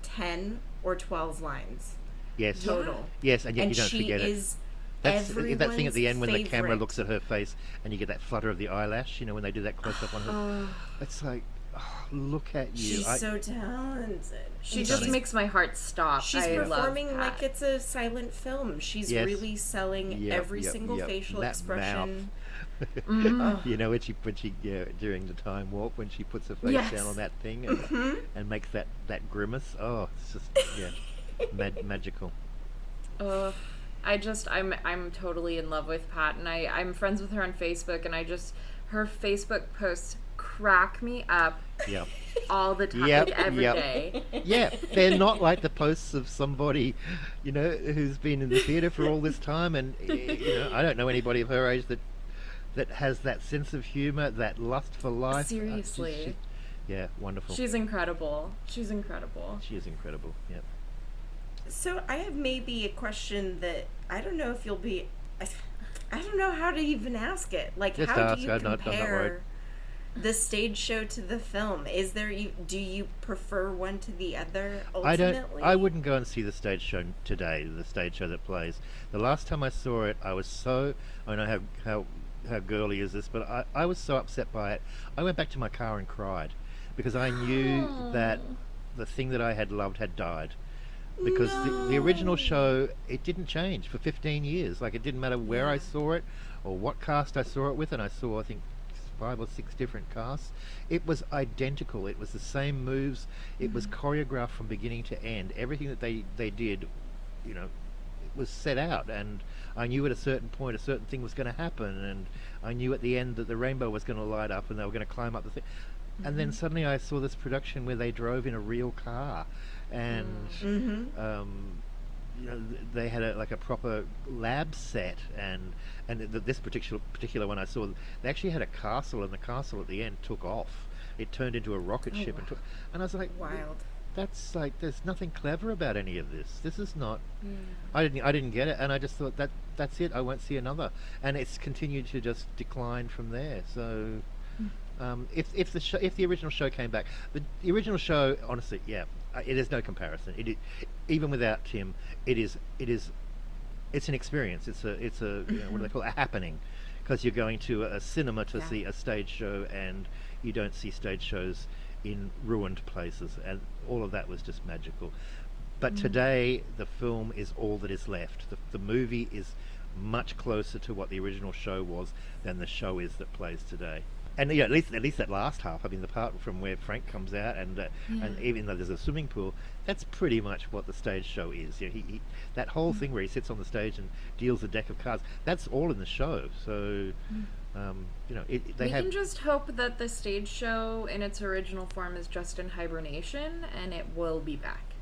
S1: 10 or 12 lines.
S2: Yes.
S1: Total.
S2: Yes, and yet you don't
S1: she
S2: forget
S1: is
S2: it. That thing at the end when the camera
S1: favorite.
S2: looks at her face and you get that flutter of the eyelash, when they do that close up on her. It's like, look at you.
S1: She's so talented.
S3: She just makes my heart stop.
S1: She's
S3: I
S1: performing
S3: love
S1: like it's a silent film. She's really selling every single facial
S2: that
S1: expression.
S2: Mouth. When she during the time warp, when she puts her face down on that thing and makes that grimace. Oh, it's just magical.
S3: I'm totally in love with Pat, and I'm friends with her on Facebook, and her Facebook posts crack me up all the time, every day.
S2: Yeah, they're not like the posts of somebody, who's been in the theatre for all this time, and I don't know anybody of her age that has that sense of humour, that lust for life.
S3: Seriously.
S2: Yeah, wonderful.
S3: She's incredible. She is incredible.
S2: Yeah.
S1: So I have maybe a question that I don't know if you'll be. I don't know how to even ask it. Like,
S2: Just
S1: how
S2: ask.
S1: do you
S2: I'm not
S1: compare
S2: worried.
S1: the stage show to the film? Do you prefer one to the other? Ultimately,
S2: I wouldn't go and see the stage show today. The stage show that plays. The last time I saw it, I was so. I don't know how girly is this, but I was so upset by it. I went back to my car and cried because I knew that the thing that I had loved had died. Because the original show, it didn't change for 15 years. Like, it didn't matter where I saw it or what cast I saw it with, and I saw, I think, 5 or 6 different casts. It was identical. It was the same moves. It was choreographed from beginning to end. Everything that they did, it was set out, and I knew at a certain point a certain thing was going to happen, and I knew at the end that the rainbow was going to light up and they were going to climb up the thing. And then suddenly I saw this production where they drove in a real car, and they had a proper lab set, and this particular one I saw, they actually had a castle, and the castle at the end took off. It turned into a rocket ship, and I was like,
S1: wild.
S2: That's like, there's nothing clever about any of this. This is not. I didn't get it, and I just thought that's it. I won't see another, and it's continued to just decline from there. So. If the original show came back, the original show, honestly, it is no comparison. Even without Tim, it's an experience. It's a what do they call it? A happening, because you're going to a cinema to see a stage show, and you don't see stage shows in ruined places, and all of that was just magical. But today, the film is all that is left. The movie is much closer to what the original show was than the show is that plays today. And at least that last half, I mean, the part from where Frank comes out, and even though there's a swimming pool, that's pretty much what the stage show is. He that whole thing where he sits on the stage and deals a deck of cards, that's all in the show. So, we
S3: can just hope that the stage show in its original form is just in hibernation, and it will be back.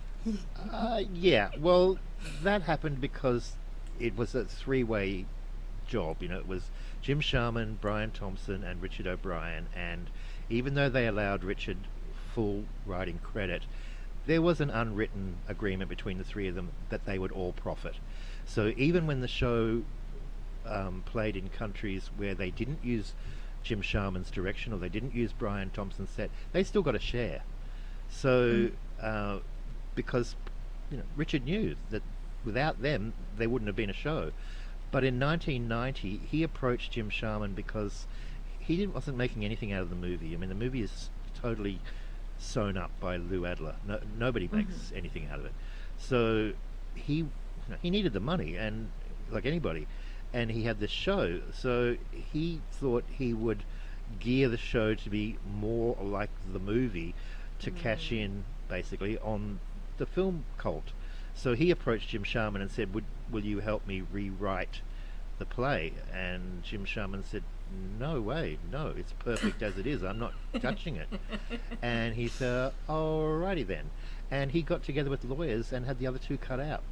S2: Well, that happened because it was a 3-way job. It was Jim Sharman, Brian Thompson, and Richard O'Brien, and even though they allowed Richard full writing credit, there was an unwritten agreement between the 3 of them that they would all profit. So even when the show played in countries where they didn't use Jim Sharman's direction, or they didn't use Brian Thompson's set, they still got a share. So because Richard knew that without them there wouldn't have been a show. But in 1990 he approached Jim Sharman because he wasn't making anything out of the movie. I mean, the movie is totally sewn up by Lou Adler. Nobody makes anything out of it. So he needed the money, and like anybody, and he had this show. So he thought he would gear the show to be more like the movie, to cash in basically on the film cult. So he approached Jim Sharman and said, will you help me rewrite the play? And Jim Sharman said, no way, no, it's perfect as it is, I'm not touching it. And he said, alrighty then. And he got together with lawyers and had the other two cut out.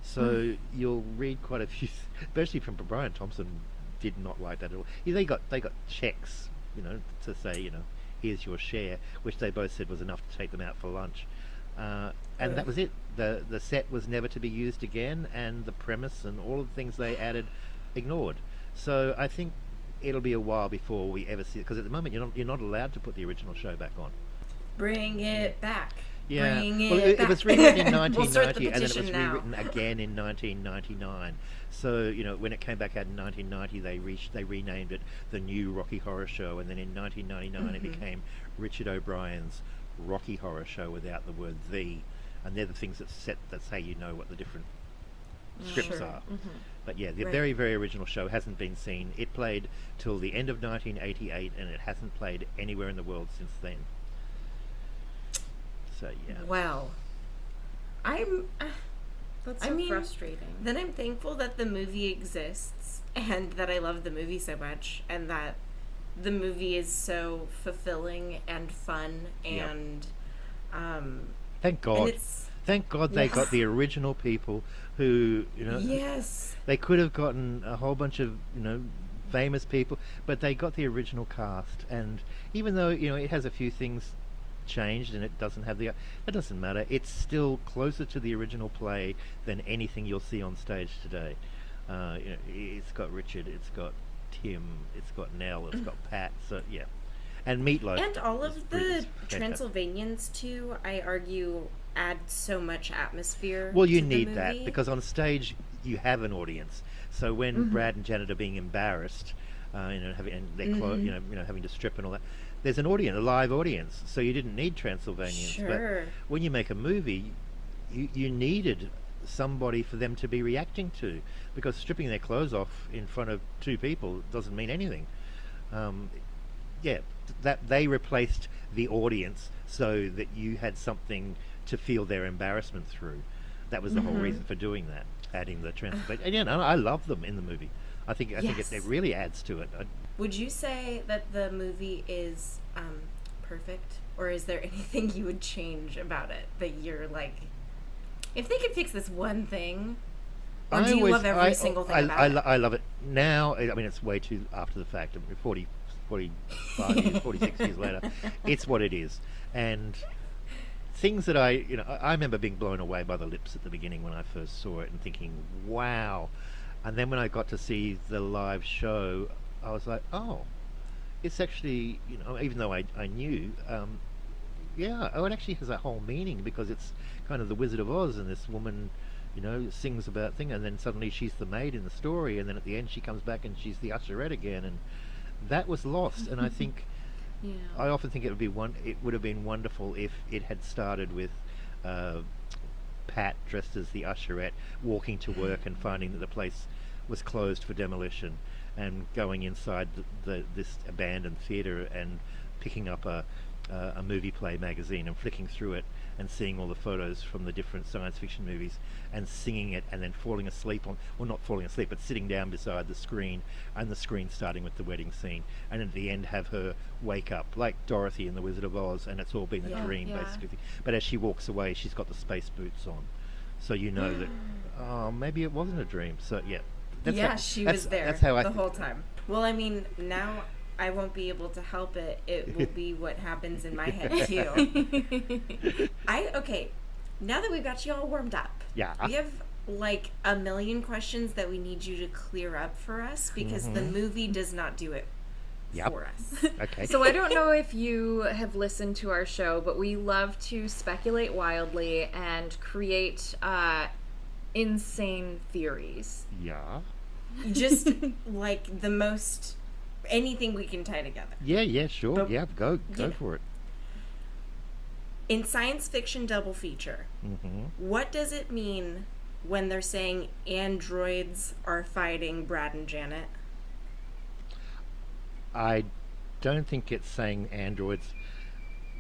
S2: So you'll read quite a few, especially from Brian Thompson, did not like that at all. They got checks, to say, here's your share, which they both said was enough to take them out for lunch. And that was it. The set was never to be used again, and the premise and all of the things they added, ignored. So I think it'll be a while before we ever see it, because at the moment you're not allowed to put the original show back on.
S1: Bring it back.
S2: Yeah.
S1: Bring
S2: it was rewritten in 1990,
S1: we'll start the
S2: and then it was
S1: now.
S2: rewritten again in 1999. So when it came back out in 1990, they renamed it the New Rocky Horror Show, and then in 1999 it became Richard O'Brien's Rocky Horror Show without the word "the," and they're the things that's how you know what the different scripts are. But yeah, the very, very original show hasn't been seen. It played till the end of 1988, and it hasn't played anywhere in the world since then. So yeah.
S1: Well,
S3: That's so frustrating.
S1: Then I'm thankful that the movie exists, and that I love the movie so much, and that the movie is so fulfilling and fun, and
S2: thank God.
S1: And
S2: Thank God they got the original people who,
S1: Yes.
S2: They could have gotten a whole bunch of, famous people, but they got the original cast. And even though, it has a few things changed and it doesn't have that doesn't matter. It's still closer to the original play than anything you'll see on stage today. It's got Richard, it's got Tim, it's got Nell, it's got Pat. So yeah, and Meatloaf,
S1: and all of the
S2: fantastic.
S1: Transylvanians too, I argue, add so much atmosphere.
S2: Well, you
S1: to the
S2: need
S1: movie.
S2: that, because on stage you have an audience. So when Brad and Janet are being embarrassed, having having to strip and all that, there's an audience, a live audience. So you didn't need Transylvanians.
S1: Sure.
S2: But when you make a movie, you needed somebody for them to be reacting to, because stripping their clothes off in front of two people doesn't mean anything. That they replaced the audience so that you had something to feel their embarrassment through. That was the whole reason for doing that, adding the Transylvanian. And I love them in the movie. I think it really adds to it.
S1: Would you say that the movie is perfect, or is there anything you would change about it that you're like, if they could fix this one thing? Or do you love every single thing about it?
S2: I love it now. I mean, it's way too after the fact. 45 years, 46 years later, it's what it is. And things that I remember being blown away by the lips at the beginning when I first saw it and thinking, wow. And then when I got to see the live show, I was like, oh, it's actually, even though I knew, it actually has a whole meaning, because it's kind of the Wizard of Oz, and this woman, sings about thing, and then suddenly she's the maid in the story, and then at the end she comes back and she's the usherette again, and that was lost. And I think, I often think it would have been wonderful if it had started with Pat dressed as the usherette walking to work and finding that the place was closed for demolition, and going inside this abandoned theatre and picking up a movie play magazine and flicking through it and seeing all the photos from the different science fiction movies and singing it, and then falling asleep not falling asleep, but sitting down beside the screen, and the screen starting with the wedding scene, and at the end have her wake up like Dorothy in The Wizard of Oz, and it's all been a dream basically. But as she walks away, she's got the space boots on, so that maybe it wasn't a dream. So she was there
S1: that's how the whole time. Well, I mean, now I won't be able to help it. It will be what happens in my head too. Now that we've got you all warmed up, we have like a million questions that we need you to clear up for us, because the movie does not do it for us.
S2: Okay.
S3: So I don't know if you have listened to our show, but we love to speculate wildly and create insane theories.
S2: Yeah.
S1: Just like the most anything we can tie together.
S2: Yeah, sure.
S1: But,
S2: go for it.
S1: In science fiction double feature, what does it mean when they're saying androids are fighting Brad and Janet?
S2: I don't think it's saying androids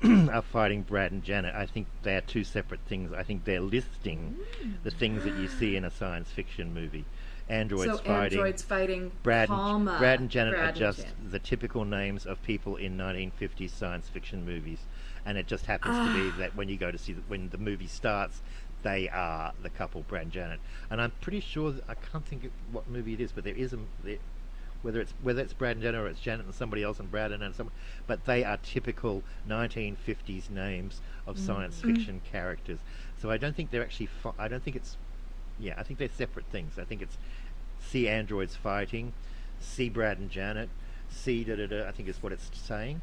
S2: are fighting Brad and Janet. I think they're two separate things. I think they're listing the things that you see in a science fiction movie. Androids
S3: fighting
S2: Brad and Janet
S3: Brad
S2: are just
S3: and
S2: the typical names of people in 1950s science fiction movies, and it just happens to be that when you go to see when the movie starts, they are the couple Brad and Janet. And I'm pretty sure I can't think of what movie it is, but there is whether it's Brad and Janet or it's Janet and somebody else and Brad and somebody, but they are typical 1950s names of science fiction characters. So I don't think they're actually. I don't think it's. Yeah, I think they're separate things. I think it's see androids fighting, see Brad and Janet, see I think is what it's saying.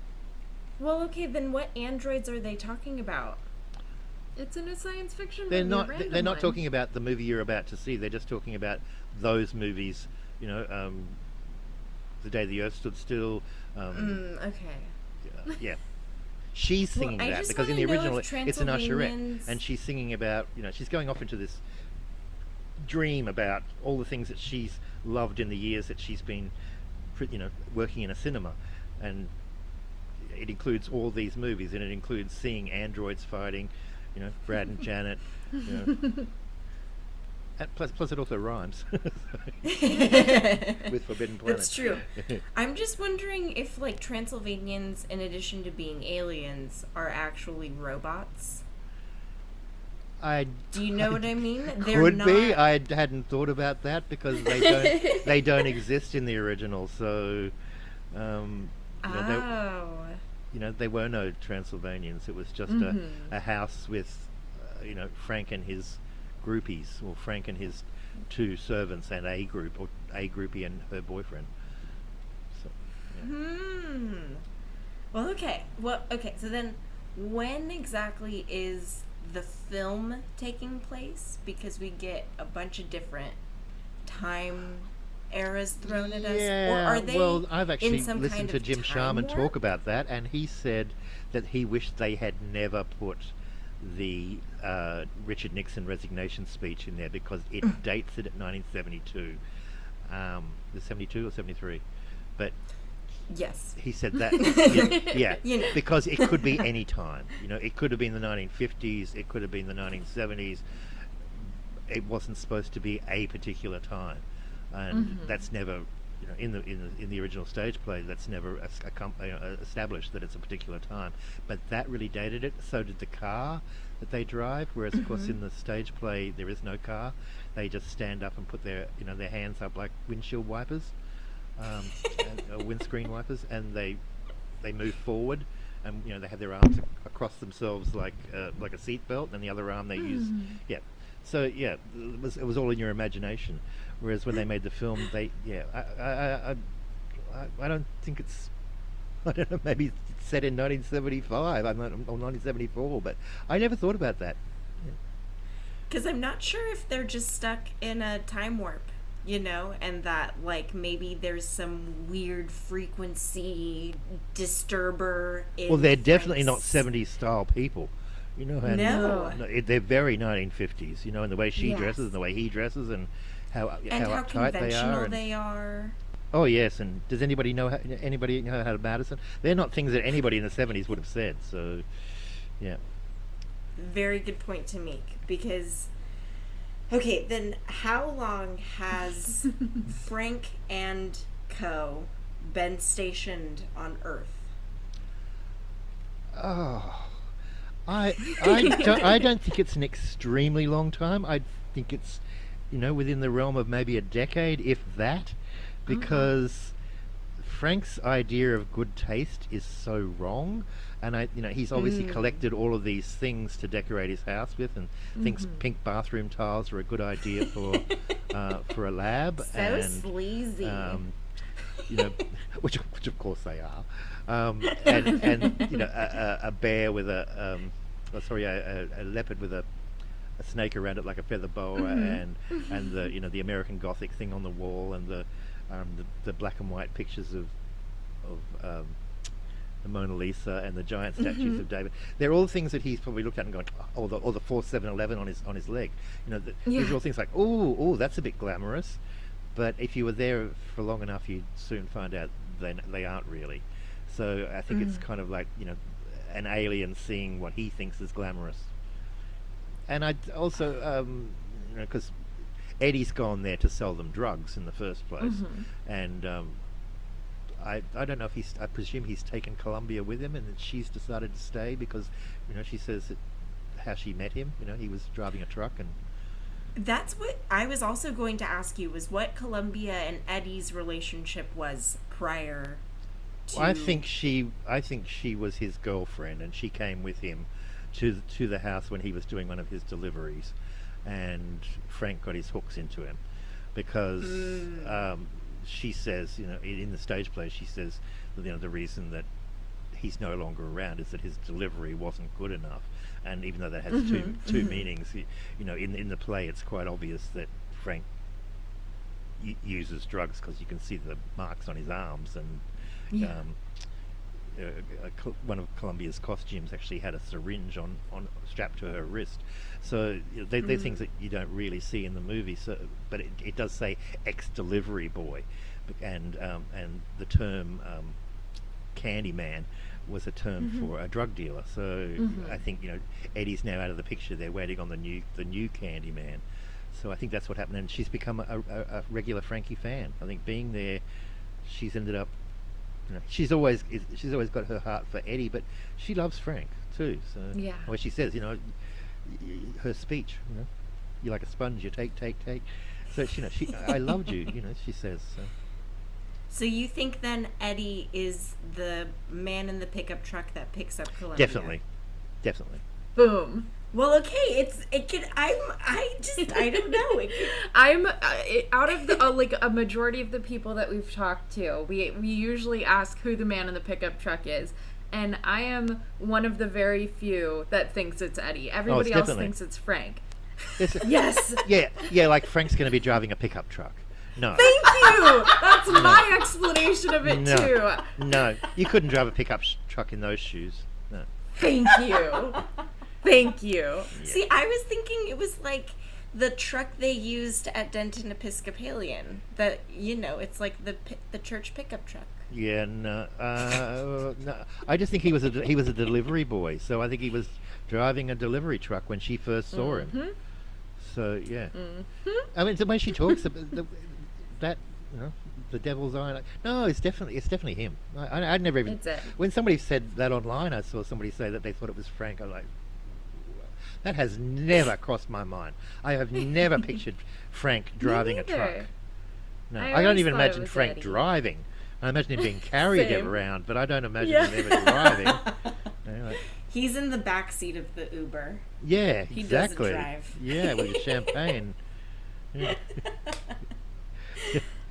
S1: Well, okay, then what androids are they talking about?
S3: It's in a science fiction
S2: They're
S3: movie.
S2: They're not talking about the movie you're about to see. They're just talking about those movies. You know, The Day the Earth Stood Still.
S1: Okay.
S2: Yeah. She's singing that because in the original it's an usherette, and she's singing about she's going off into this dream about all the things that she's loved in the years that she's been working in a cinema, and it includes all these movies, and it includes seeing androids fighting Brad and Janet, and plus it also rhymes with Forbidden Planet.
S1: That's true. I'm just wondering if like Transylvanians, in addition to being aliens, are actually robots. Do you know what I mean?
S2: Could be. I hadn't thought about that because they don't exist in the original. So, they were no Transylvanians. It was just a house with, Frank and his groupies, or Frank and his two servants, and a groupie and her boyfriend. So, yeah.
S1: Well, okay. So then, when exactly is the film taking place? Because we get a bunch of different time eras thrown at us. Or are they
S2: I've actually
S1: in some
S2: listened
S1: kind
S2: to
S1: of
S2: Jim
S1: time
S2: Sharman
S1: warp?
S2: talk about that, and he said that he wished they had never put the Richard Nixon resignation speech in there because it dates it at 1972. The 72 or 73, but
S1: yes,
S2: he said that. Yeah, because it could be any time. It could have been the 1950s. It could have been the 1970s. It wasn't supposed to be a particular time, and that's never, in the original stage play, that's never established that it's a particular time. But that really dated it. So did the car that they drive. Whereas, of course, in the stage play, there is no car. They just stand up and put their hands up like windshield wipers. Windscreen wipers, and they move forward, and they have their arms across themselves like a seat belt, and the other arm they use. So it was all in your imagination. Whereas when they made the film, I don't think it's, I don't know, maybe it's set in 1975 or 1974, but I never thought about that.
S1: Because I'm not sure if they're just stuck in a time warp. And that, like, maybe there's some weird frequency disturber in
S2: Well, they're definitely not
S1: Frank's
S2: 70s style people. And
S1: No.
S2: They're very 1950s, and the way she dresses and the way he dresses and how uptight
S1: conventional
S2: they
S1: are.
S2: Oh, yes, and does anybody know how to Madison? They're not things that anybody in the 70s would have said, so, yeah.
S1: Very good point to make, because... Okay, then how long has Frank and co. been stationed on Earth?
S2: Oh, I don't think it's an extremely long time. I think it's, within the realm of maybe a decade, if that, because Frank's idea of good taste is so wrong. And he's obviously collected all of these things to decorate his house with, and thinks pink bathroom tiles are a good idea for a lab.
S1: So sleazy.
S2: you know, which of course they are, and you know, a bear with a leopard with a snake around it like a feather boa, and the, you know, the American Gothic thing on the wall, and the black and white pictures of the Mona Lisa and the giant statues of David. They're all things that he's probably looked at and gone, or the 4711 on his leg. You know, these are all things like, oh, that's a bit glamorous. But if you were there for long enough, you'd soon find out they aren't really. So I think it's kind of like, you know, an alien seeing what he thinks is glamorous. And I also, you know, because Eddie's gone there to sell them drugs in the first place, and I don't know if I presume he's taken Columbia with him, and that she's decided to stay because, you know, she says that how she met him. You know, he was driving a truck, and
S1: that's what I was also going to ask you, was what Columbia and Eddie's relationship was prior to...
S2: I think she was his girlfriend, and she came with him to the house when he was doing one of his deliveries, and Frank got his hooks into him because she says, you know, in the stage play, she says, you know, the reason that he's no longer around is that his delivery wasn't good enough. And even though that has two meanings, you know, in the play, it's quite obvious that Frank uses drugs because you can see the marks on his arms, and one of Columbia's costumes actually had a syringe on strapped to her wrist. So they're things that you don't really see in the movie. So, but it does say ex-delivery boy, and the term Candyman was a term for a drug dealer. So I think, you know, Eddie's now out of the picture. They're waiting on the new Candyman. So I think that's what happened, and she's become a regular Frankie fan. I think being there, she's ended up, you know, she's always got her heart for Eddie, but she loves Frank too. So well, she says, you know, her speech, you know, you're like a sponge, you take. So you know, I loved you, you know, she says.
S1: So you think then Eddie is the man in the pickup truck that picks up Columbia?
S2: Definitely.
S3: Boom.
S1: Well, okay, I don't know.
S3: I'm out of the like a majority of the people that we've talked to, we usually ask who the man in the pickup truck is, and I am one of the very few that thinks it's Eddie. Everybody else thinks it's Frank.
S1: Yes.
S2: Yeah, like Frank's going to be driving a pickup truck. No.
S3: Thank you. That's my explanation of it too.
S2: No, you couldn't drive a pickup truck in those shoes. No.
S3: Thank you. Thank you.
S1: Yeah. See, I was thinking it was like the truck they used at Denton Episcopalian. That, you know, it's like the church pickup truck.
S2: Yeah, no. I just think he was a delivery boy. So I think he was driving a delivery truck when she first saw him. So yeah. I mean, the way she talks, that, you know, the devil's eye. No, it's definitely him. I'd never even. When somebody said that online, I saw somebody say that they thought it was Frank. I was like, that has never crossed my mind. I have never pictured Frank driving a truck. No, I don't even imagine Frank driving. I imagine him being carried around, but I don't imagine him ever driving. Anyway.
S1: He's in the back seat of the Uber.
S2: Yeah,
S1: he
S2: exactly.
S1: Doesn't drive.
S2: Yeah, with his champagne. Yeah.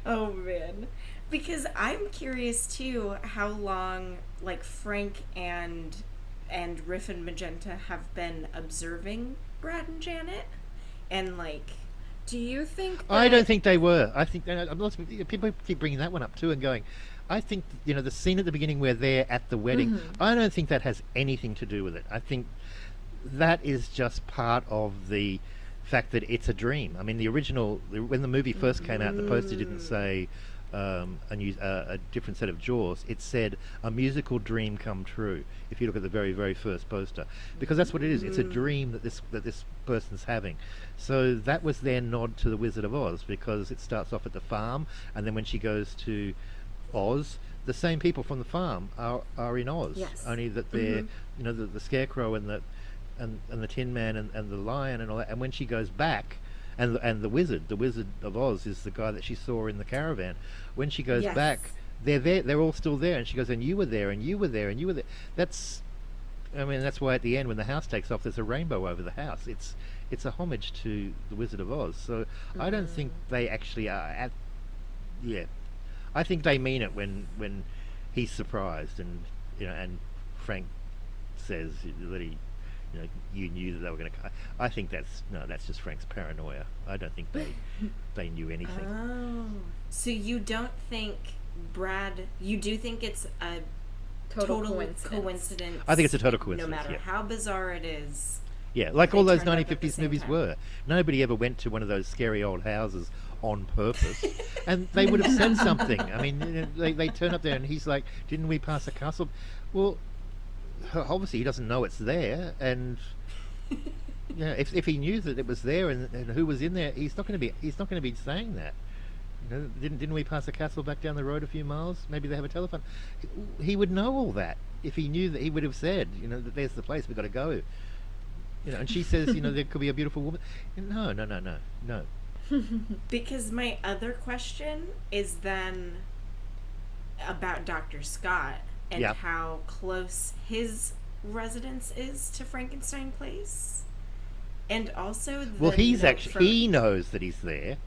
S1: Oh man, because I'm curious too how long like Frank and Riff and Magenta have been observing Brad and Janet, and like,
S3: do you think
S2: I don't think they were. I think people keep bringing that one up too and going, I think, you know, the scene at the beginning where they're at the wedding, I don't think that has anything to do with it. I think that is just part of the fact that it's a dream. I mean, the original, when the movie first came out, the poster didn't say a different set of Jaws. It said a musical dream come true. If you look at the very, very first poster, because that's what it is. It's a dream that this person's having. So that was their nod to the Wizard of Oz, because it starts off at the farm, and then when she goes to Oz, the same people from the farm are in Oz.
S1: Yes.
S2: Only that they're, you know, the Scarecrow and the Tin Man and the Lion and all that. And when she goes back, and the Wizard of Oz is the guy that she saw in the caravan. When she goes back, they're there. They're all still there. And she goes, and you were there, and you were there, and you were there. That's why at the end when the house takes off, there's a rainbow over the house. It's a homage to the Wizard of Oz. So I don't think they actually are at. Yeah, I think they mean it when he's surprised, and and Frank says that you knew that they were going to. I think that's just Frank's paranoia. I don't think they knew anything.
S1: Oh, so you don't think Brad? You do think it's a total coincidence?
S2: I think it's a total coincidence.
S1: No matter how bizarre it is.
S2: Yeah, like all those 1950s movies were. Nobody ever went to one of those scary old houses on purpose, and they would have said something. I mean, they turn up there, and he's like, "Didn't we pass a castle?" Well, obviously he doesn't know it's there, and if he knew that it was there and who was in there, he's not going to be saying that. Didn't we pass a castle back down the road a few miles? Maybe they have a telephone. He would know all that if he knew that. He would have said, that there's the place we've got to go. And she says, there could be a beautiful woman. No.
S1: Because my other question is then about Dr. Scott and how close his residence is to Frankenstein Place. And also
S2: he knows that he's there.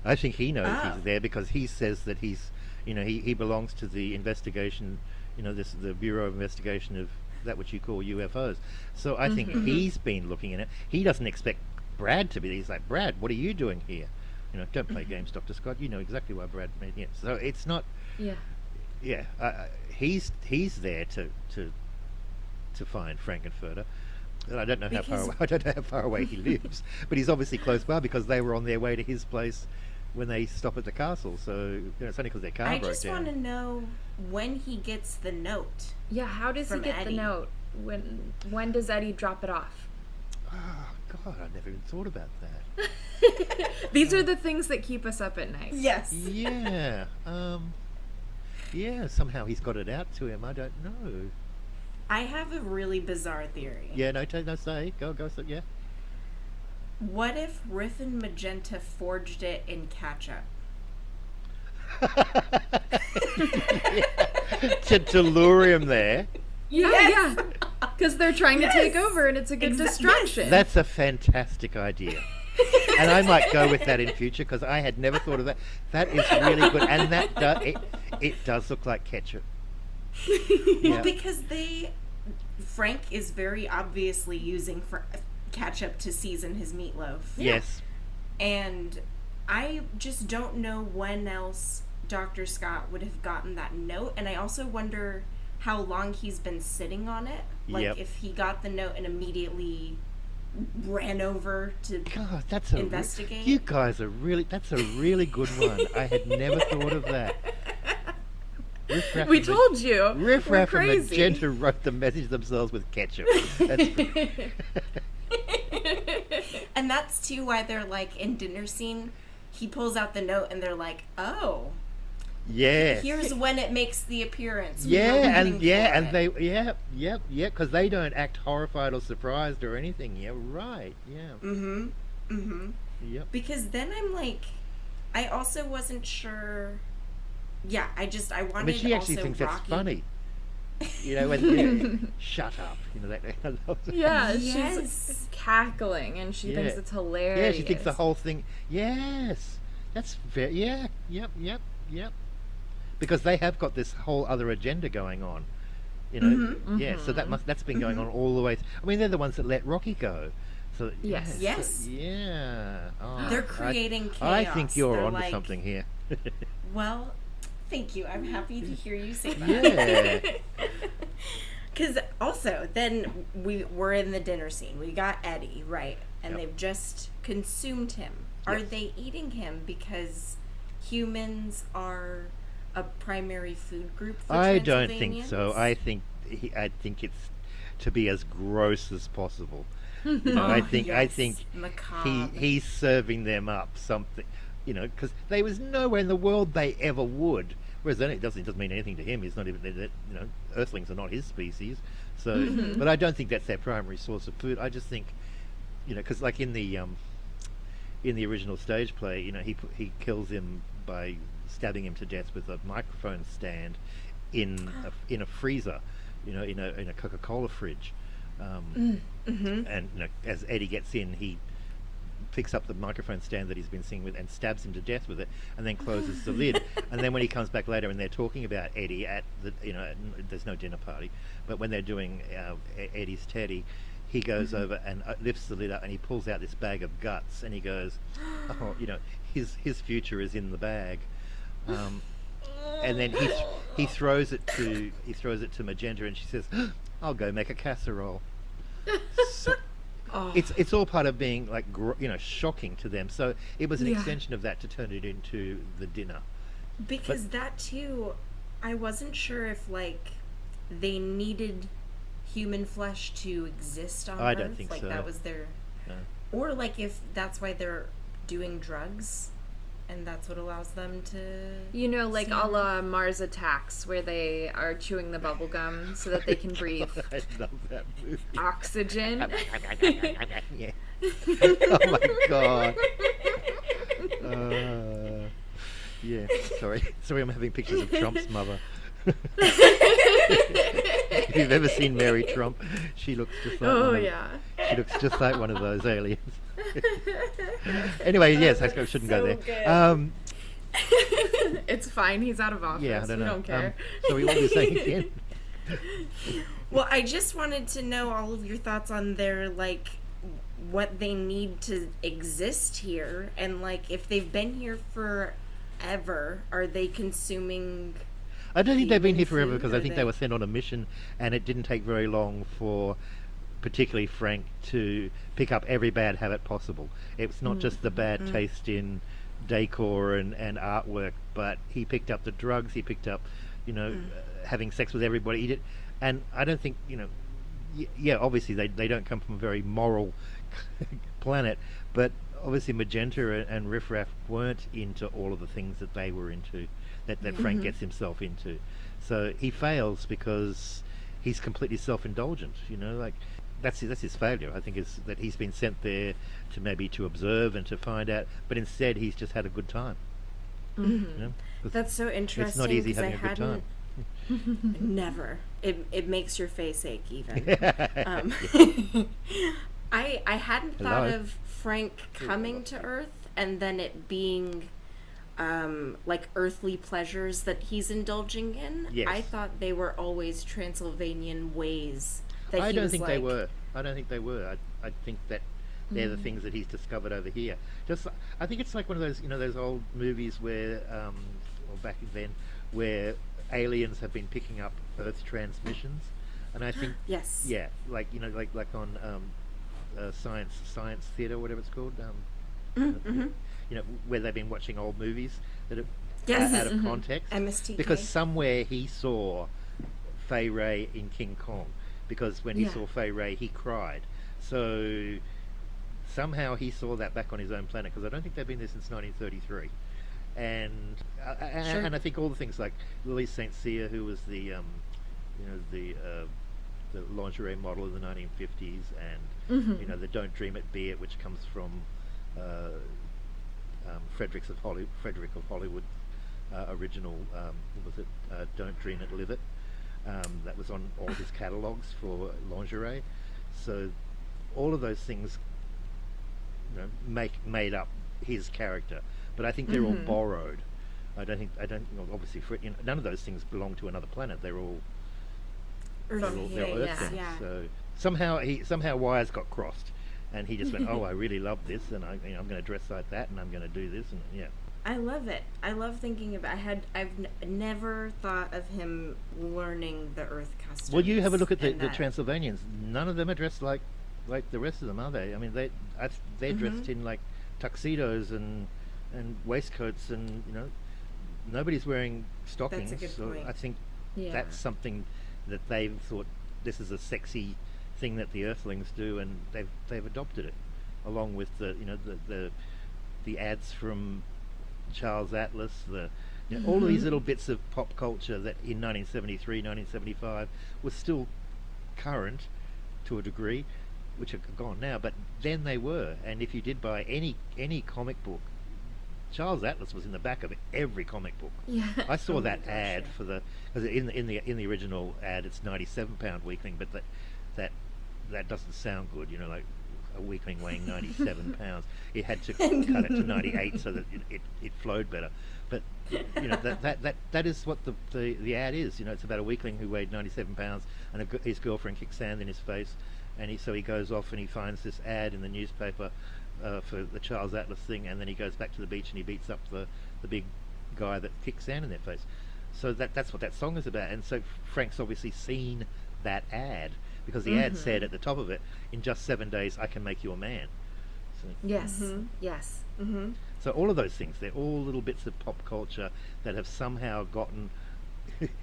S2: I think he knows he's there because he says that he's, he belongs to the investigation, the Bureau of Investigation of that which you call UFOs. So I think he's been looking at it. He doesn't expect Brad to be. He's like, Brad, what are you doing here? Don't play games, Dr. Scott. You know exactly why Brad made it. So it's not. Yeah. Yeah. He's there to find Frankenfurter. And I don't know how far away. I don't know how far away he lives, but he's obviously close by because they were on their way to his place when they stop at the castle. So it's only because their car broke down. I
S1: just want to know when he gets the note.
S3: Yeah, how does he get the note? When does Eddie drop it off?
S2: Oh God, I never even thought about that.
S3: These are the things that keep us up at night.
S1: Yes.
S2: Yeah. Yeah. Somehow he's got it out to him. I don't know.
S1: I have a really bizarre theory.
S2: Yeah. No. Say. Go. Yeah.
S1: What if Riff and Magenta forged it in ketchup?
S2: to lure him there.
S3: Yeah. Because they're trying to take over, and it's a good distraction.
S2: That's a fantastic idea. And I might go with that in future because I had never thought of that. That is really good, and it does look like ketchup.
S1: Well, because Frank is very obviously using ketchup to season his meatloaf.
S2: Yes.
S1: And I just don't know when else Dr. Scott would have gotten that note, and I also wonder how long he's been sitting on it. Like if he got the note and immediately ran over to investigate.
S2: You guys are that's a really good one. I had never thought of that.
S3: We told you.
S2: Riff Raff and Magenta wrote the message themselves with ketchup.
S1: And that's too why they're like in dinner scene, he pulls out the note and they're like, oh.
S2: Yeah.
S1: Here's when it makes the appearance.
S2: Because they don't act horrified or surprised or anything. Yeah, right. Yeah. Yep.
S1: Because then I'm like, I also wasn't sure. Yeah, I wanted.
S2: But she actually thinks that's funny. When shut up. That.
S3: Yeah, she's cackling and she thinks it's hilarious.
S2: Yeah, she thinks the whole thing. Yes, that's very. Yeah, yep. Because they have got this whole other agenda going on. Yeah. So that's been going on all the way. I mean, they're the ones that let Rocky go. So
S1: yes.
S2: Yeah. Oh,
S1: they're creating chaos.
S2: I think you're onto something here.
S1: Well. Thank you. I'm happy to hear you say that.
S2: Yeah.
S1: Because also, then we're in the dinner scene. We got Eddie, right? And they've just consumed him. Are they eating him because humans are a primary food group for
S2: I don't think so. I think it's to be as gross as possible. I think he's serving them up something. Because there was nowhere in the world they ever would. Whereas then it doesn't mean anything to him. He's not even, Earthlings are not his species. So, but I don't think that's their primary source of food. I just think, because like in the original stage play, he kills him by stabbing him to death with a microphone stand in a freezer, in a Coca-Cola fridge. And as Eddie gets in, he picks up the microphone stand that he's been singing with and stabs him to death with it, and then closes the lid. And then when he comes back later and they're talking about Eddie at the, there's no dinner party, but when they're doing Eddie's Teddy, he goes over and lifts the lid up and he pulls out this bag of guts and he goes, oh, his future is in the bag. And then he throws it to Magenta and she says, I'll go make a casserole. So, it's all part of being like shocking to them. So it was an extension of that to turn it into the dinner.
S1: Because that too, I wasn't sure if like they needed human flesh to exist on Earth.
S2: I don't think
S1: like
S2: so.
S1: That was their, or like if that's why they're doing drugs. And that's what allows them to...
S3: like a la Mars Attacks, where they are chewing the bubble gum so that they can breathe
S2: I love that movie.
S3: Oxygen.
S2: Yeah. Oh my god. Yeah, sorry, I'm having pictures of Trump's mother. If you've ever seen Mary Trump, she looks just like she looks just like one of those aliens. Anyway, yes, I shouldn't go there.
S3: It's fine. He's out of office.
S2: Yeah, I don't know.
S3: We don't care.
S2: So we will be saying again.
S1: Well, I just wanted to know all of your thoughts on their like what they need to exist here, and like if they've been here forever, are they consuming?
S2: I don't think they've been here forever because I think they were sent on a mission, and it didn't take very long for particularly Frank to pick up every bad habit possible. It's not just the bad taste in decor and artwork, but he picked up the drugs, he picked up, having sex with everybody. He did, and I don't think, obviously they don't come from a very moral planet, but obviously Magenta and Riff Raff weren't into all of the things that they were into, that Frank gets himself into. So he fails because he's completely self-indulgent, that's his failure. I think is that he's been sent there to observe and to find out, but instead he's just had a good time.
S1: That's so interesting.
S2: It's not easy having a good time.
S1: Never. It makes your face ache even. I hadn't thought of Frank coming to Earth and then it being like earthly pleasures that he's indulging in.
S2: Yes.
S1: I thought they were always Transylvanian ways.
S2: I don't think they were. I think that they're the things that he's discovered over here. I think it's like one of those, those old movies where, or back then, where aliens have been picking up Earth transmissions, and I think like on science theater, whatever it's called, where they've been watching old movies that are out of context,
S1: MSTK.
S2: Because somewhere he saw Fay Ray in King Kong. Because when he saw Fay Ray, he cried. So somehow he saw that back on his own planet, because I don't think they've been there since 1933. And I think all the things like Lily St. Cyr, who was the lingerie model in the 1950s, and the Don't Dream It, Be It, which comes from Frederick of Hollywood original. What was it? Don't Dream It, Live It. That was on all his catalogues for lingerie. So all of those things made up his character, but I think they're all borrowed. Obviously none of those things belong to another planet. They're all Earth things. So somehow wires got crossed and he just went, oh, I really love this, and I'm going to dress like that, and I'm going to do this, and
S1: I love it. I love thinking about. I've never thought of him learning the Earth customs.
S2: Well, you have a look at the Transylvanians. None of them are dressed like the rest of them, are they? I mean, they're dressed in like tuxedos and waistcoats, and nobody's wearing stockings.
S1: That's a good point.
S2: I think that's something that they've thought this is a sexy thing that the Earthlings do, and they've adopted it, along with the ads from Charles Atlas, all of these little bits of pop culture that in 1973, 1975 was still current to a degree, which are gone now, but then they were. And if you did buy any comic book, Charles Atlas was in the back of every comic book.
S3: Yeah.
S2: I saw that ad for because in the original ad it's £97 weekling, but that doesn't sound good, like a weakling weighing 97 pounds. It had to cut it to 98 so that it flowed better. But that is what the ad is. It's about a weakling who weighed 97 pounds and his girlfriend kicked sand in his face, and he goes off and he finds this ad in the newspaper for the Charles Atlas thing, and then he goes back to the beach and he beats up the big guy that kicked sand in their face. So that's what that song is about. And so Frank's obviously seen that ad, because the ad said at the top of it, "In just 7 days, I can make you a man." So,
S3: yes, yes.
S2: So all of those things, they're all little bits of pop culture that have somehow gotten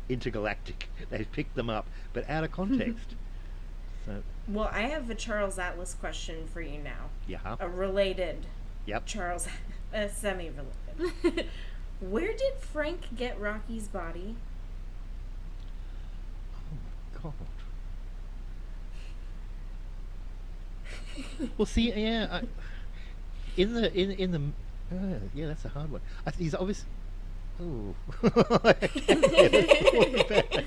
S2: intergalactic. They've picked them up, but out of context. So,
S1: well, I have a Charles Atlas question for you now.
S2: Yeah.
S1: A related.
S2: Yep.
S1: Charles, semi-related. Where did Frank get Rocky's body?
S2: Oh my God. Well, see, yeah, in the yeah, that's a hard one. He's obviously. Oh, I can't thought about it.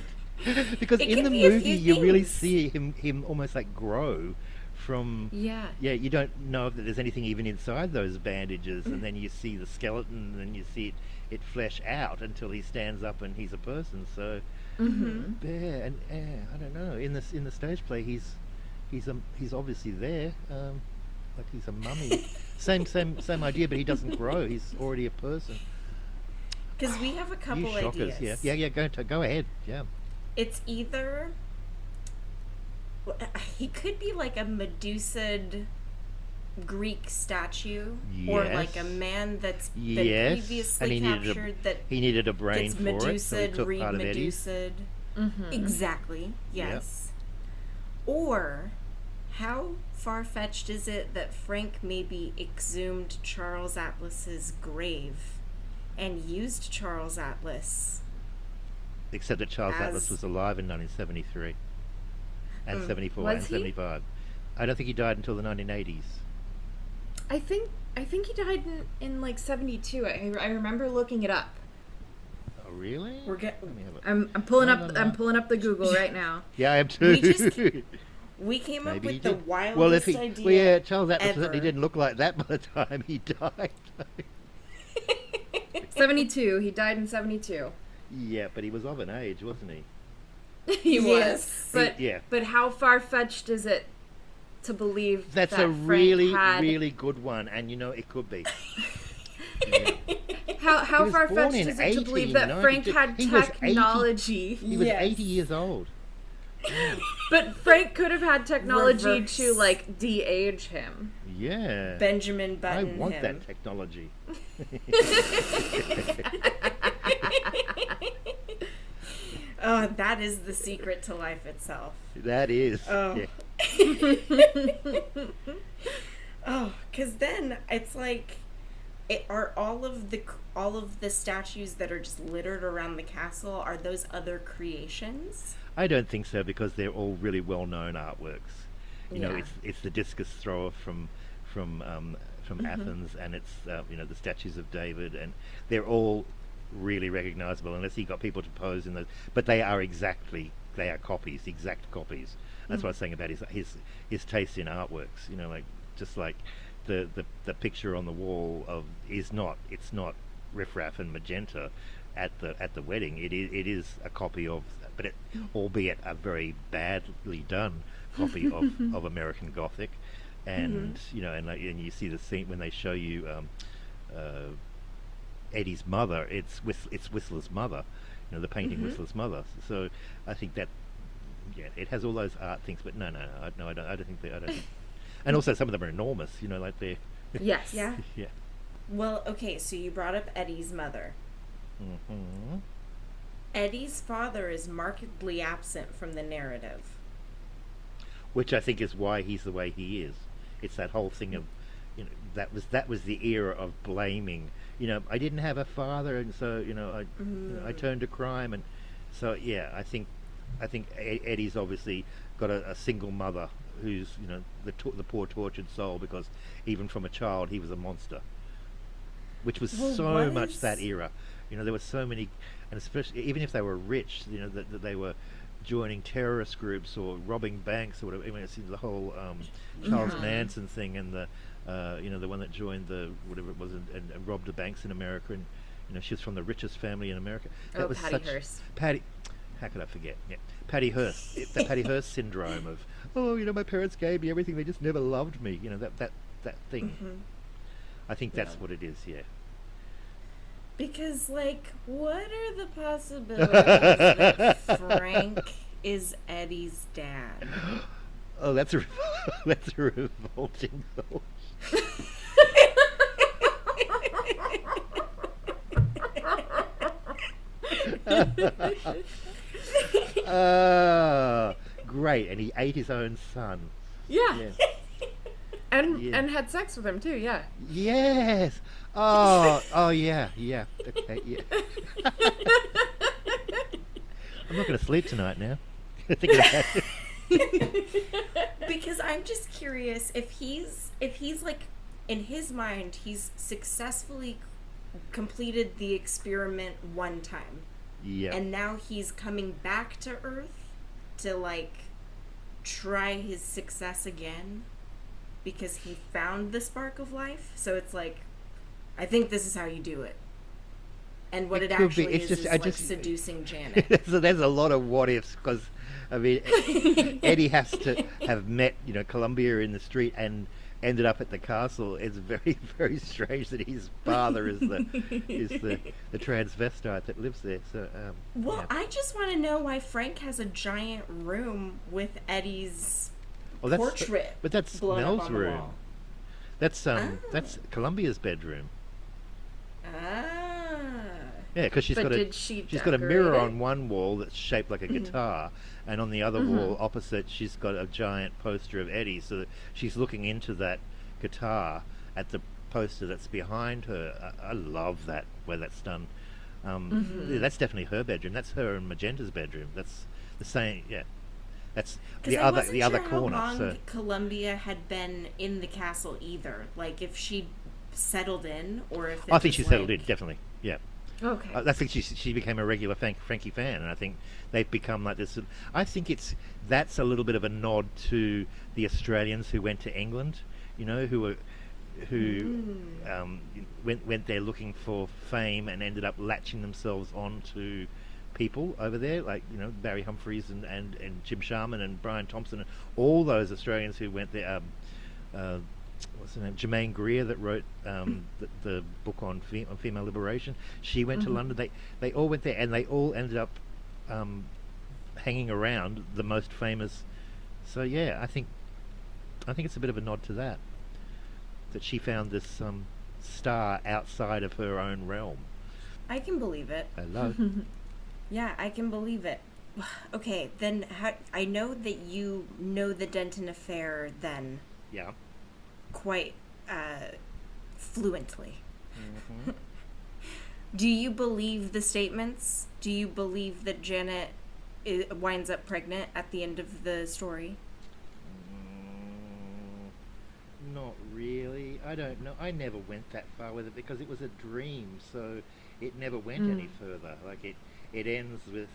S2: Because in the movie you really see him almost like grow from.
S3: Yeah.
S2: Yeah, you don't know that there's anything even inside those bandages, and then you see the skeleton, and you see it flesh out until he stands up and he's a person. So, yeah, and I don't know. In the stage play, he's obviously there, like he's a mummy. same idea, but he doesn't grow. He's already a person.
S1: Because we have a couple ideas.
S2: Yeah. Go ahead. Yeah.
S1: It's either he could be like a Medusa'd Greek statue, or like a man that's been previously captured.
S2: He needed a brain
S1: that's
S2: for
S1: Medusa'd,
S2: it, so he took part of Eddie's.
S1: Exactly. Yes. Or how far-fetched is it that Frank maybe exhumed Charles Atlas's grave and used Charles Atlas?
S2: Except that Charles Atlas was alive in 1973 and 74 and 75. I don't think he died until the 1980s.
S3: I think he died in like 72. I remember looking it up.
S2: Oh, really?
S3: I'm pulling up the Google right now.
S2: Yeah, I am too.
S1: We came up with the wildest idea.
S2: Well, yeah, Charles Atlas certainly didn't look like that by the time he died.
S3: 72. He died in 72.
S2: Yeah, but he was of an age, wasn't he?
S3: He was. But how far-fetched is it to believe
S2: that's
S3: that
S2: a really good one, and it could be.
S3: How far-fetched is it to believe that Frank had technology?
S2: He was 80 years old.
S3: Yeah. But Frank could have had technology to like de-age him.
S2: Yeah.
S1: Benjamin Button him.
S2: I want that technology.
S1: Oh, that is the secret to life itself.
S2: That is.
S1: Oh.
S2: Yeah.
S1: Oh, because then it's like, are all of the statues that are just littered around the castle, are those other creations?
S2: I don't think so, because they're all really well-known artworks. You know, it's the discus thrower from Athens, and it's the statues of David, and they're all really recognizable, unless he got people to pose in those. But they are copies, exact copies. That's what I was saying about his taste in artworks. Like just like the picture on the wall it's not riffraff and magenta at the wedding. It is a copy of, but albeit a very badly done copy of American Gothic, and and you see the scene when they show you Eddie's mother. It's Whistler's mother, the painting Whistler's mother. So I think that it has all those art things, but no, I don't think they. I don't think. And also some of them are enormous. Like they're.
S3: Yes.
S1: Yeah.
S2: Yeah.
S1: Well, okay, so you brought up Eddie's mother.
S2: Mm-hmm.
S1: Eddie's father is markedly absent from the narrative.
S2: Which I think is why he's the way he is. It's that whole thing of, that was the era of blaming. I didn't have a father, and so I turned to crime, and so I think Eddie's obviously got a single mother who's the poor tortured soul, because even from a child he was a monster. Which was much that era. There were so many, and especially even if they were rich, that they were joining terrorist groups or robbing banks or whatever. I mean, it's the whole Charles Manson thing, and the the one that joined the whatever it was and robbed the banks in America, and she was from the richest family in America. That was
S3: Patty Hearst.
S2: Patty. How could I forget? Yeah, Patty Hearst. The Patty Hearst syndrome of my parents gave me everything, they just never loved me. That thing.
S1: Mm-hmm.
S2: I think that's what it is. Yeah.
S1: Because, what are the possibilities that Frank is Eddie's dad?
S2: Oh, that's a revolting thought. Great, and he ate his own son.
S3: Yeah. And had sex with him too. Yeah.
S2: Yes. Oh yeah. Okay, yeah. I'm not going to sleep tonight now. Thinking about it.
S1: Because I'm just curious if he's in his mind he's successfully completed the experiment one time.
S2: Yeah.
S1: And now he's coming back to Earth to try his success again because he found the spark of life. So it's I think this is how you do it. And what it actually is seducing Janet.
S2: So there's a lot of what ifs, because Eddie has to have met Columbia in the street and ended up at the castle. It's very, very strange that his father is the transvestite that lives there. So
S1: I just want to know why Frank has a giant room with Eddie's portrait.
S2: But that's Mel's room. That's Columbia's bedroom. Yeah, because she's got a mirror on one wall that's shaped like a guitar, and on the other wall opposite she's got a giant poster of Eddie, so that she's looking into that guitar at the poster that's behind her. I love that, where that's done. Yeah, that's definitely her bedroom. That's her and Magenta's bedroom. That's the same. Yeah, that's the other corner.
S1: How long Columbia had been in the castle either? If she settled in, or if
S2: I think she settled in, definitely. Yeah.
S3: Okay.
S2: I think she became a regular Frankie fan, and I think they've become like this. I think that's a little bit of a nod to the Australians who went to England, who went there looking for fame and ended up latching themselves onto people over there, like Barry Humphries and Jim Sharman and Brian Thompson, and all those Australians who went there. What's her name? Germaine Greer, that wrote the book on female liberation. She went to London. They all went there, and they all ended up hanging around the most famous. So yeah, I think it's a bit of a nod to that she found this star outside of her own realm.
S1: I can believe it.
S2: Hello.
S1: Yeah, I can believe it. Okay, then I know that you know the Denton affair then.
S2: Yeah.
S1: Quite fluently.
S2: Mm-hmm.
S1: Do you believe the statements? Do you believe that Janet winds up pregnant at the end of the story?
S2: Not really. I don't know. I never went that far with it because it was a dream, so it never went any further. It ends with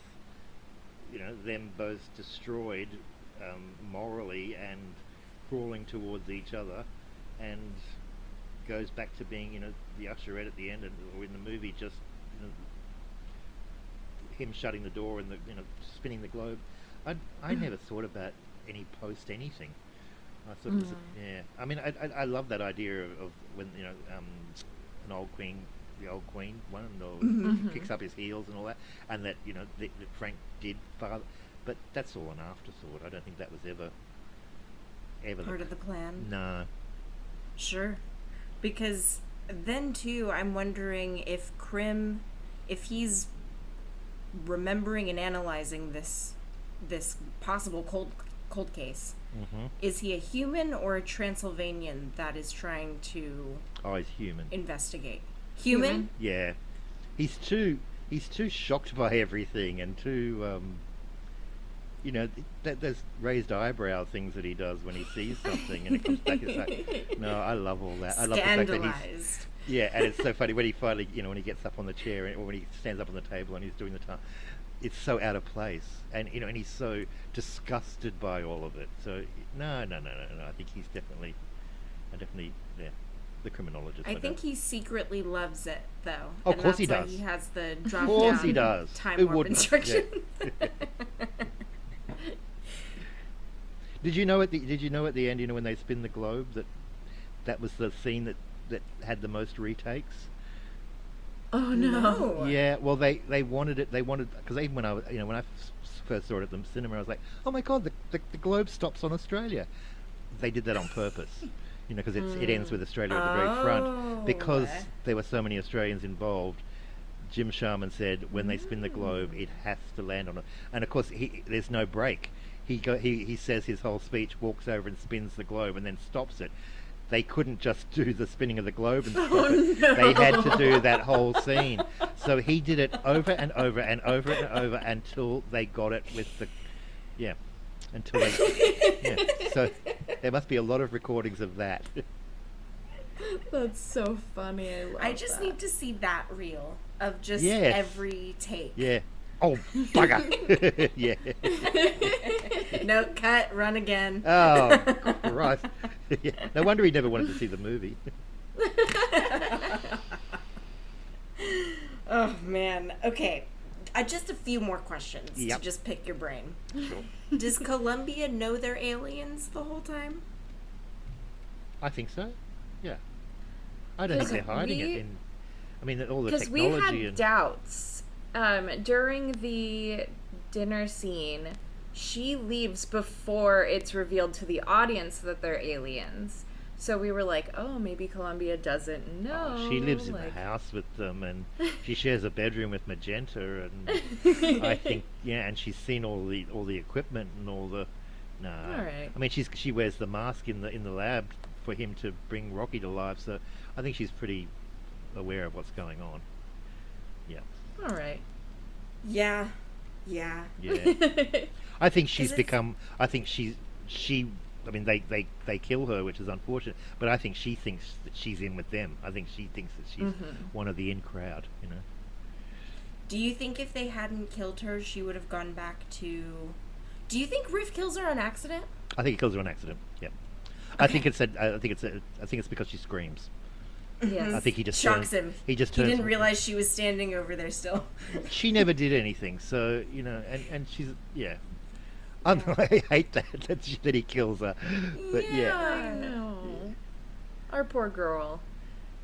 S2: them both destroyed morally and crawling towards each other, and goes back to being the usherette at the end, or in the movie just him shutting the door and the spinning the globe. I never thought about any post anything. I thought it was I mean, I love that idea of when an old queen, the old queen one, or kicks up his heels and all that, and that that Frank did father, but that's all an afterthought. I don't think that was ever
S1: part of the plan.
S2: No.
S1: Sure. Because then too, I'm wondering if Krim, if he's remembering and analyzing this possible cold case, is he a human or a Transylvanian that is trying to
S2: he's human.
S1: Investigate? Human?
S2: Yeah. He's too shocked by everything, and too there's raised eyebrow things that he does when he sees something, and it comes back. It's like, no, I love all that. I love the fact that he's and it's so funny when he finally, when he gets up on the chair, or when he stands up on the table and he's doing the time. it's so out of place, and and he's so disgusted by all of it. So no. I think he's definitely, yeah, the criminologist.
S1: I think he secretly loves it, though.
S2: Oh,
S1: and
S2: of course
S1: that's
S2: he
S1: why
S2: does.
S1: he has the
S2: Of
S1: drop
S2: course he
S1: down
S2: does.
S1: time
S2: Who
S1: warp
S2: wouldn't?
S1: instruction.
S2: Yeah. Did you know at the end, when they spin the globe, that was the scene that had the most retakes?
S3: Oh no!
S2: Yeah, well they wanted it. They wanted, because even when when I first saw it at the cinema, I was like, oh my god, the globe stops on Australia. They did that on purpose, because it ends with Australia at the very front, because there were so many Australians involved. Jim Sharman said when they spin the globe, it has to land on it, and of course there's no break. He says his whole speech, walks over and spins the globe, and then stops it. They couldn't just do the spinning of the globe and stop it.
S3: No.
S2: They had to do that whole scene. So he did it over and over and over and over until they got it with until they, So there must be a lot of recordings of that.
S3: That's so funny.
S1: I just need to see that reel of just
S2: Yes.
S1: every take.
S2: Yeah. Oh, bugger. Yeah.
S1: No, cut, run again.
S2: Oh, Christ. Yeah. No wonder he never wanted to see the movie.
S1: Oh, man. Okay. Just a few more questions
S2: Yep.
S1: to just pick your brain.
S2: Sure.
S1: Does Columbia know they're aliens the whole time?
S2: I think so. Yeah. I don't think they're hiding it in... I mean, all the
S3: Because we
S2: technology
S3: had
S2: and...
S3: doubts during the dinner scene. She leaves before it's revealed to the audience that they're aliens. So we were like, oh, maybe Columbia doesn't know.
S2: Oh, she lives in the house with them, and she shares a bedroom with Magenta, and I think, and she's seen all the equipment and all the... No.
S3: All right.
S2: I mean, she wears the mask in the lab for him to bring Rocky to life, so I think she's pretty aware of what's going on. Yeah.
S3: All right.
S1: Yeah.
S2: I think she's become... I think she... I mean, they kill her, which is unfortunate, but I think she thinks that she's in with them. I think she thinks that she's one of the in crowd,
S1: Do you think if they hadn't killed her, she would have gone back to... Do you think Riff kills her on accident?
S2: I think he kills her on accident, yep.
S1: Okay.
S2: I think it's because she screams.
S3: Yes.
S2: I think he just
S1: shocks him.
S2: He just
S1: He
S2: turns...
S1: didn't realize she was standing over there still.
S2: She never did anything, so, and she's... Yeah. I hate that he kills her. But
S3: I know. Our poor girl.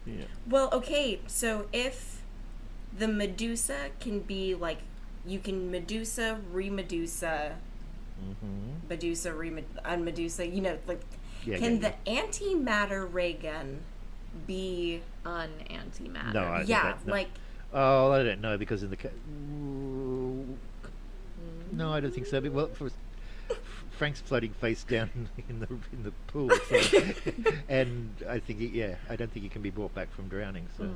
S2: Yeah.
S1: Well, okay, so if the Medusa can be like, you can Medusa, re-Medusa, Medusa, un-Medusa, like, can the antimatter ray gun be...
S3: Un-antimatter.
S2: No, I
S1: yeah,
S2: no.
S1: like...
S2: Oh, I don't know, because in the... No, I don't think so. But, well, Frank's floating face down in the pool, so, and I think I don't think he can be brought back from drowning. So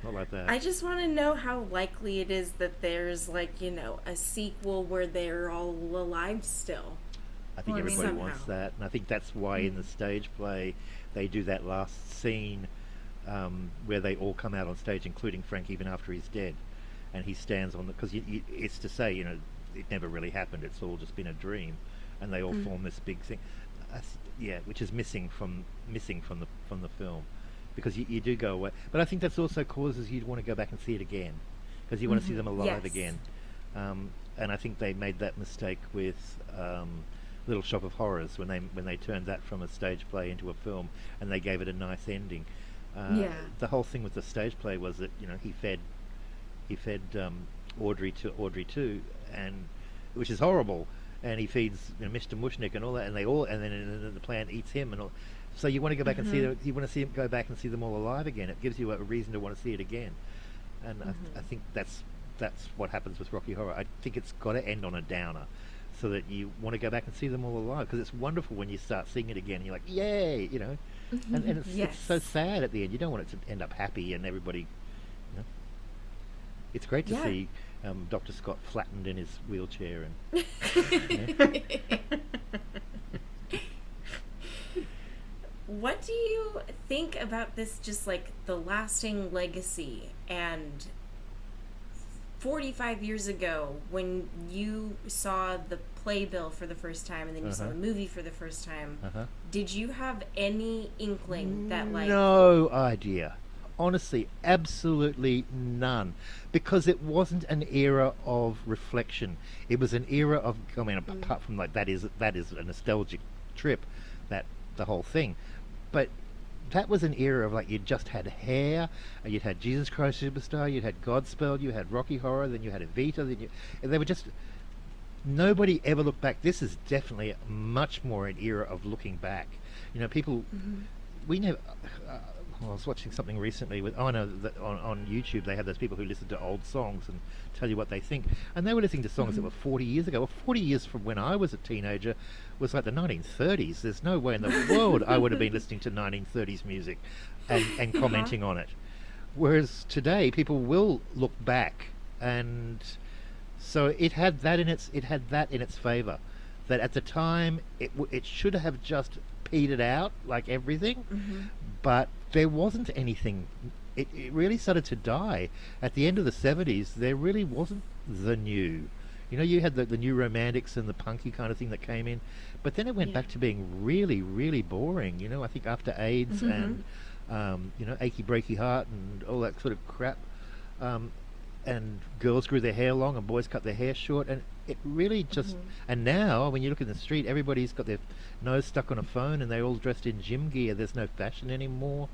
S2: not like that.
S1: I just want to know how likely it is that there's like a sequel where they're all alive still.
S2: I think everybody wants that, and I think that's why in the stage play they do that last scene where they all come out on stage, including Frank, even after he's dead, and he stands on because it's to say it never really happened. It's all just been a dream, and they all form this big thing. Which is missing from the film, because you do go away. But I think that's also causes you to want to go back and see it again, because you want to see them alive again. And I think they made that mistake with Little Shop of Horrors when they turned that from a stage play into a film, and they gave it a nice ending. The whole thing with the stage play was that he fed Audrey too, and which is horrible, and he feeds Mr. Mushnick and all that, and then the plant eats him and all. So you want to go back and see them. You want to see him go back and see them all alive again. It gives you a reason to want to see it again, and I think that's what happens with Rocky Horror. I think it's got to end on a downer, so that you want to go back and see them all alive, because it's wonderful when you start seeing it again. And you're like, yay, and it's so sad at the end. You don't want it to end up happy and everybody. It's great to see Dr. Scott flattened in his wheelchair and.
S1: What do you think about this? Just like the lasting legacy and 45 years ago, when you saw the playbill for the first time and then you saw the movie for the first time, did you have any inkling that, like...
S2: No idea. Honestly, absolutely none. Because it wasn't an era of reflection. It was an era of, I mean, apart from like that is a nostalgic trip, that the whole thing. But that was an era of like, you just had Hair, and you'd had Jesus Christ Superstar, you'd had Godspell, you had Rocky Horror, then you had Evita, and they were just, nobody ever looked back. This is definitely much more an era of looking back. You know, people, we never, I was watching something recently with, on YouTube they have those people who listen to old songs and tell you what they think, and they were listening to songs that were 40 years ago. Well, 40 years from when I was a teenager was like the 1930s. There's no way in the world I would have been listening to 1930s music and commenting on it. Whereas today people will look back, and so it had that in its favor, that at the time it should have just petered out like everything, but there wasn't anything. It really started to die at the end of the 70s. There really wasn't the new. You know, you had the new romantics and the punky kind of thing that came in, but then it went back to being really, really boring. You know, I think after AIDS and you know, Achy Breaky Heart and all that sort of crap, and girls grew their hair long and boys cut their hair short, and it really just... And now when you look in the street, everybody's got their nose stuck on a phone and they're all dressed in gym gear. There's no fashion anymore.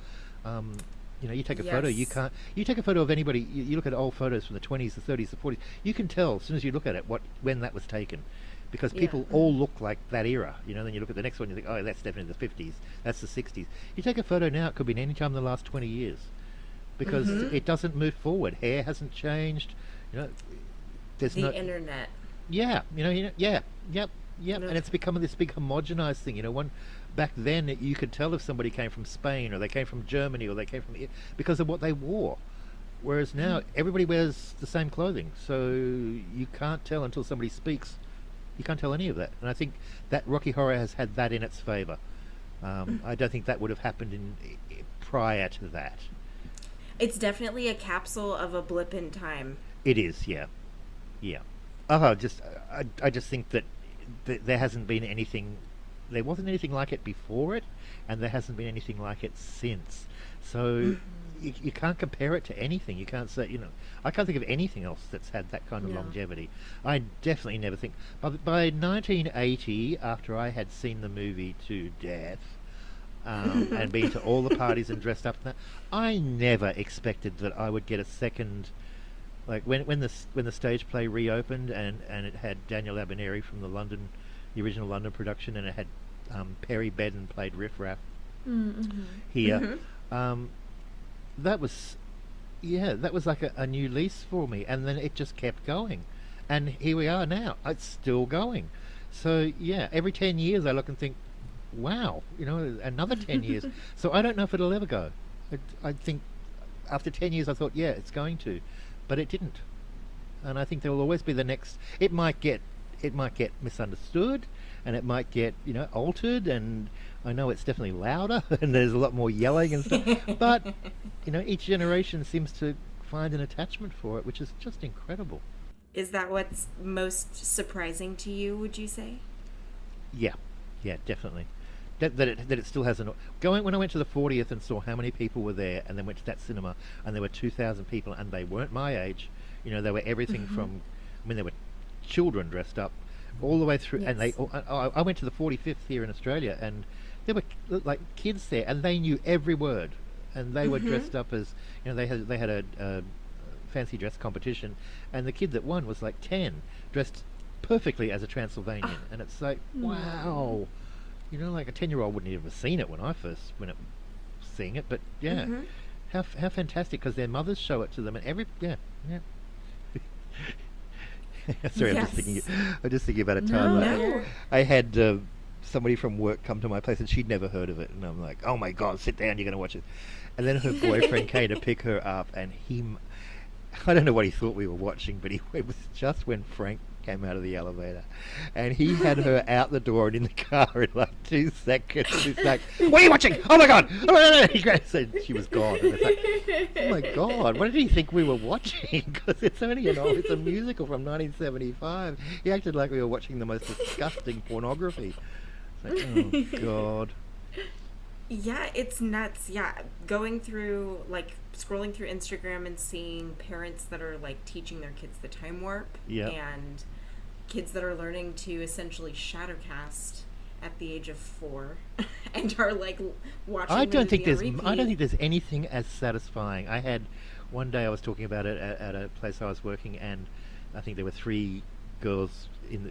S2: You know, you take a photo, you take a photo of anybody, you look at old photos from the 20s, the 30s, the 40s, you can tell as soon as you look at it when that was taken, because people all look like that era. You know, then you look at the next one, you think, oh, that's definitely the 50s, that's the 60s. You take a photo now, it could be any time in the last 20 years, because it doesn't move forward. Hair hasn't changed. You know, there's
S1: the internet.
S2: Yeah, yep, and it's become this big homogenized thing. You know, back then you could tell if somebody came from Spain or they came from Germany or they came from because of what they wore. Whereas now everybody wears the same clothing, so you can't tell until somebody speaks. You can't tell any of that, and I think that Rocky Horror has had that in its favor. I don't think that would have happened prior to that.
S1: It's definitely a capsule of a blip in time.
S2: It is, yeah. I just think that there hasn't been anything. There wasn't anything like it before it, and there hasn't been anything like it since. So you can't compare it to anything. You can't say, you know, I can't think of anything else that's had that kind of longevity. I definitely never think. By 1980, after I had seen the movie to death, and been to all the parties and dressed up, I never expected that I would get a second. Like when the stage play reopened and it had Daniel Abineri from the original London production, and it had Perry Bedden played Riff Raff here. That was like a new lease for me, and then it just kept going, and here we are now. It's still going. So yeah, every 10 years I look and think, wow, you know, another 10 years. So I don't know if it'll ever go. I think after 10 years I thought, yeah, it's going to. But it didn't, and I think there will always be the next. It might get misunderstood, and it might get, you know, altered, and I know it's definitely louder, and there's a lot more yelling and stuff. But you know, each generation seems to find an attachment for it, which is just incredible.
S1: Is that what's most surprising to you? Would you say?
S2: Yeah, definitely. That it still hasn't. When I went to the 40th and saw how many people were there, and then went to that cinema, and there were 2,000 people, and they weren't my age. You know, they were everything from, I mean, there were children dressed up, all the way through. And I went to the 45th here in Australia, and there were like kids there, and they knew every word, and they were dressed up as, you know, they had a fancy dress competition, and the kid that won was like 10, dressed perfectly as a Transylvanian, and it's like, wow. You know, like a 10-year-old wouldn't even have seen it when I first seeing it, but yeah, how fantastic, because their mothers show it to them, and Sorry, I'm just thinking about a time I had somebody from work come to my place, and she'd never heard of it, and I'm like, oh my god, sit down, you're going to watch it. And then her boyfriend came to pick her up, and I don't know what he thought we were watching, but it was just when Frank came out of the elevator, and he had her out the door and in the car in like 2 seconds. He's like, "What are you watching? Oh my god!" He grabbed her, and she was gone. And it's like, oh my god, what did he think we were watching? Because it's only it's a musical from 1975. He acted like we were watching the most disgusting pornography. It's like, oh god.
S1: Yeah, it's nuts. Yeah, going through, like, scrolling through Instagram and seeing parents that are, like, teaching their kids the time warp.
S2: Yeah.
S1: And kids that are learning to essentially shadowcast at the age of 4 and are, like, watching
S2: I don't think
S1: repeat.
S2: there's anything as satisfying. I had one day I was talking about it at a place I was working, and I think there were 3 girls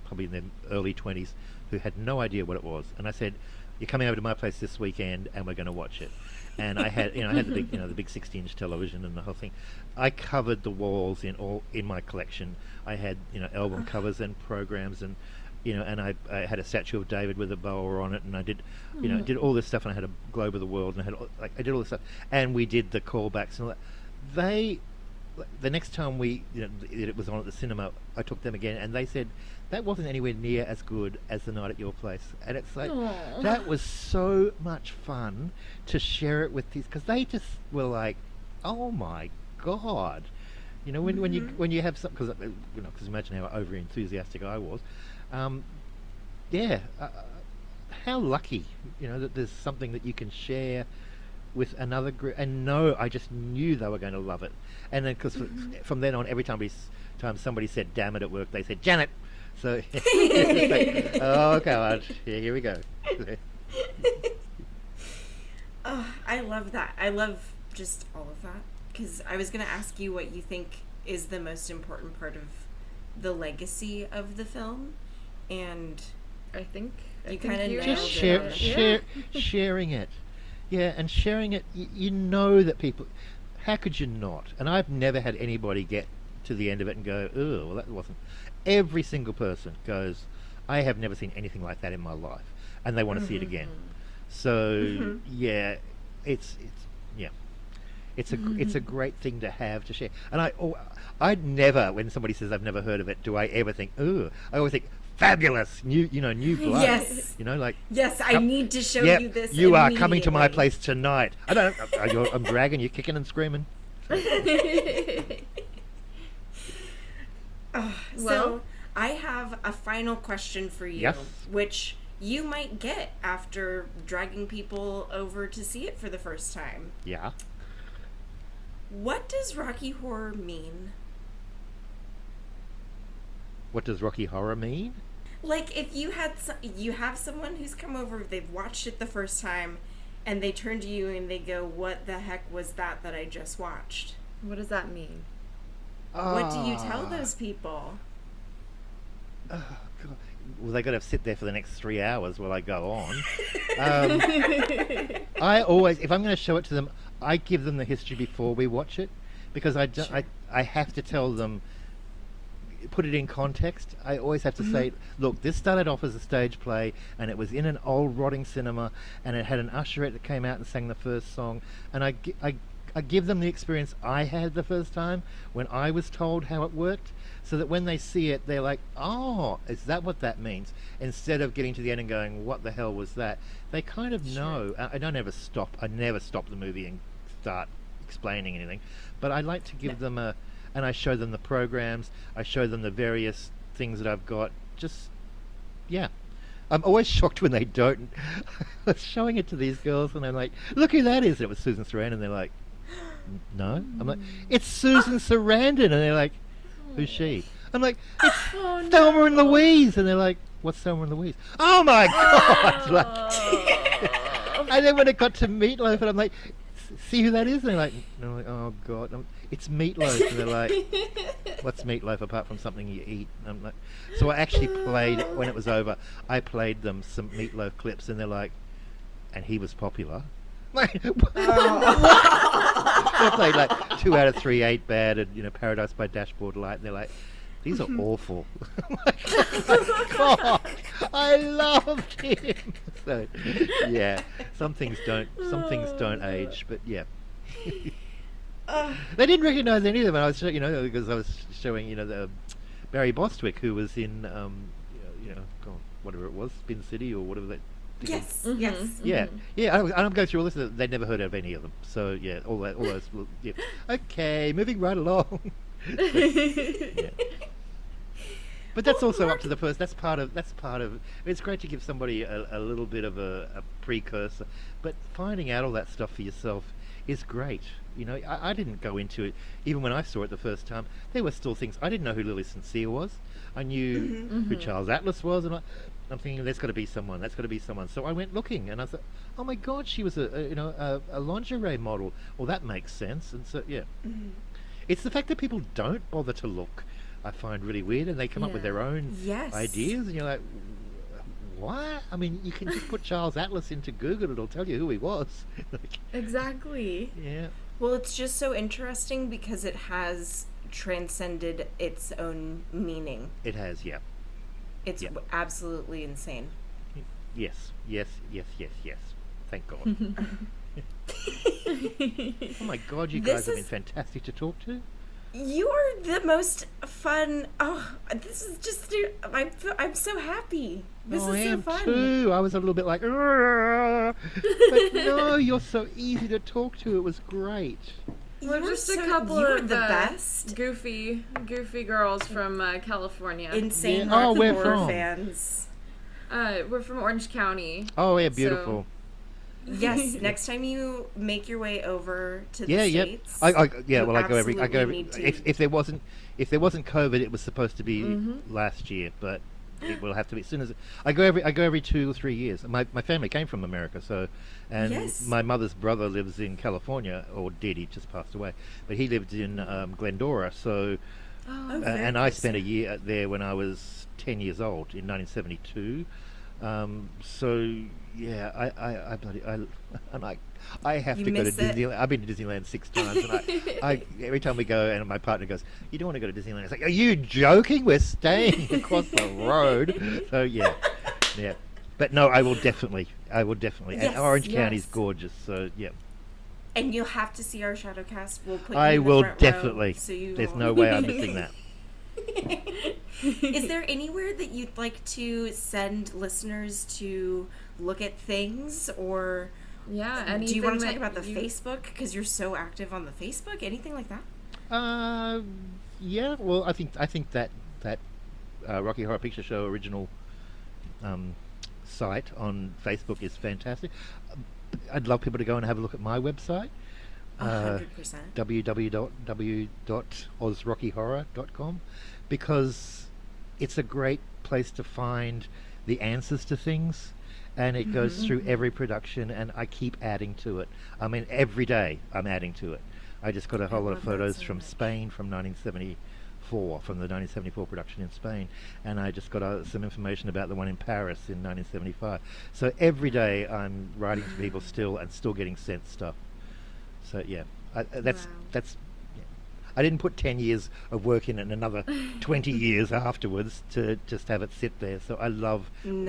S2: probably in their early 20s who had no idea what it was, and I said, "You're coming over to my place this weekend, and we're going to watch it." And I had the big, the big 60-inch television and the whole thing. I covered the walls in my collection. I had, album covers and programs, and and I had a statue of David with a boa on it, and I did, did all this stuff, and I had a globe of the world, and I did all this stuff, and we did the callbacks and all that. The next time it was on at the cinema, I took them again, and they said that wasn't anywhere near as good as the night at your place. And it's like,
S3: Aww.
S2: that was so much fun to share it with these, because they just were like, oh my god, when you have some, because imagine how over enthusiastic I was. How lucky, that there's something that you can share with another group, and I just knew they were going to love it. And then, because from then on, every time somebody said "damn it" at work, they said "Janet." So, like, oh god, here we go.
S1: Oh, I love that. I love just all of that, because I was going to ask you what you think is the most important part of the legacy of the film, and
S3: I think
S1: you kind of nailed
S2: just
S1: it.
S2: sharing it. Yeah, and sharing it, you know that people, how could you not? And I've never had anybody get to the end of it and go, oh, well, that wasn't. Every single person goes, I have never seen anything like that in my life, and they want to see it again. So yeah, it's a great thing to have to share. And I'd never, when somebody says I've never heard of it, do I ever think, oh, I always think, fabulous, new blood.
S1: Yes. Yes, I need to show you this.
S2: You are coming to my place tonight. I'm dragging you, kicking and screaming.
S1: So I have a final question for you,
S2: yes,
S1: which you might get after dragging people over to see it for the first time.
S2: Yeah.
S1: What does Rocky Horror mean?
S2: What does Rocky Horror mean?
S1: Like, if you have someone who's come over, they've watched it the first time, and they turn to you and they go, "What the heck was that I just watched?"
S3: What does that mean?
S1: What do you tell those people?
S2: Oh, God. Well, they got to sit there for the next 3 hours while I go on. I always, if I'm going to show it to them, I give them the history before we watch it, because I have to tell them, put it in context. I always have to say, look, this started off as a stage play, and it was in an old rotting cinema, and it had an usherette that came out and sang the first song, and I give them the experience I had the first time when I was told how it worked, so that when they see it, they're like, oh, is that what that means? Instead of getting to the end and going, what the hell was that? They kind of know. I never stop the movie and start explaining anything, but I like to give them and I show them the programs, I show them the various things that I've got. Just, yeah. I'm always shocked when they don't. I was showing it to these girls, and I'm like, look who that is. It was Susan Sarandon, and they're like, no. I'm like, it's Susan Sarandon, and they're like, who's she? I'm like, it's Thelma and Louise, and they're like, what's Thelma and Louise? Oh my god! Like, and then when it got to Meatloaf, and I'm like, see who that is? And they're like, oh god, it's Meatloaf. And they're like, what's Meatloaf apart from something you eat? And I'm like, so I actually played, when it was over, I played them some Meatloaf clips, and they're like, and he was popular. Like, they played like 2 out of 3 ain't bad, and Paradise by Dashboard Light, and they're like, these are awful. God, I loved him. So, yeah, some things don't age, but yeah. They didn't recognise any of them. I was, because I was showing, the Barry Bostwick, who was in God, whatever it was, Spin City or whatever that.
S1: Yes, yes.
S2: Yeah, yeah. I'm going through all this. They'd never heard of any of them. So yeah, all those. Yeah. Okay, moving right along. Yeah. But that's also up to the person. That's part of. It's great to give somebody a little bit of a precursor, but finding out all that stuff for yourself is great. I didn't go into it even when I saw it the first time. There were still things I didn't know who Lily Sincere was. I knew who Charles Atlas was, and I'm thinking there's got to be someone. That's got to be someone. So I went looking, and I thought, oh my God, she was a lingerie model. Well, that makes sense. And so yeah, it's the fact that people don't bother to look. I find really weird, and they come up with their own ideas, and you're like, what? I mean, you can just put Charles Atlas into Google, it'll tell you who he was.
S3: Exactly.
S2: Yeah.
S1: Well, it's just so interesting because it has transcended its own meaning.
S2: It has, yeah.
S1: It's absolutely insane.
S2: Yes. Thank God. Oh my God, you guys have been fantastic to talk to.
S1: You are the most fun. Oh, this is just. I'm so happy. This is so fun.
S2: Too. I was a little bit like, but no, you're so easy to talk to. It was great.
S3: We're just a couple of the best goofy girls from California.
S1: Insane horror fans.
S3: We're from Orange County.
S2: Oh yeah, beautiful.
S3: So.
S1: Yes, next time you make your way over to the States.
S2: I go every. If there wasn't COVID, it was supposed to be last year, but it will have to be as soon as I go every 2 or 3 years. My family came from America, so my mother's brother lives in California, or did. He just passed away, but he lived in Glendora. So, and I spent a year there when I was 10 years old in 1972. So yeah, I have to go to Disneyland. I've been to Disneyland 6 times, and I every time we go, and my partner goes, "You don't want to go to Disneyland?" It's like, "Are you joking? We're staying across the road." So yeah. But no, I will definitely. Yes, and Orange County's gorgeous. So yeah.
S1: And you'll have to see our Shadowcast. We'll put.
S2: I
S1: you in
S2: will
S1: the front
S2: definitely.
S1: Row, so
S2: there's no way I'm missing that.
S1: Is there anywhere that you'd like to send listeners to look at things, or do you want to talk about the Facebook, because you're so active on the Facebook? Anything like that?
S2: Yeah. Well, I think that Rocky Horror Picture Show original site on Facebook is fantastic. I'd love people to go and have a look at my website.
S1: 100%.
S2: www.ozrockyhorror.com, because it's a great place to find the answers to things, and it goes through every production, and I keep adding to it. I mean, every day I'm adding to it. I just got a whole lot of photos from Spain from 1974, from the 1974 production in Spain, and I just got some information about the one in Paris in 1975. So every day I'm writing to people still, and still getting sent stuff. So yeah, that's. I didn't put 10 years of work in it and another 20 years afterwards to just have it sit there. So I love and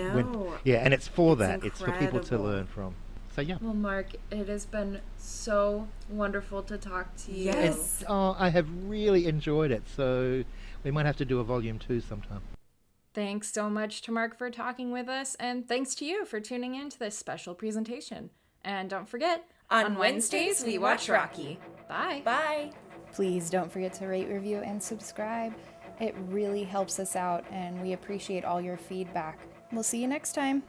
S2: it's for that.
S1: Incredible.
S2: It's for people to learn from. So yeah.
S3: Well, Mark, it has been so wonderful to talk to you.
S1: Yes.
S2: I have really enjoyed it. So we might have to do a volume 2 sometime.
S3: Thanks so much to Mark for talking with us, and thanks to you for tuning in to this special presentation. And don't forget,
S1: on Wednesdays we watch Rocky.
S3: Bye.
S1: Bye.
S4: Please don't forget to rate, review, and subscribe. It really helps us out, and we appreciate all your feedback. We'll see you next time.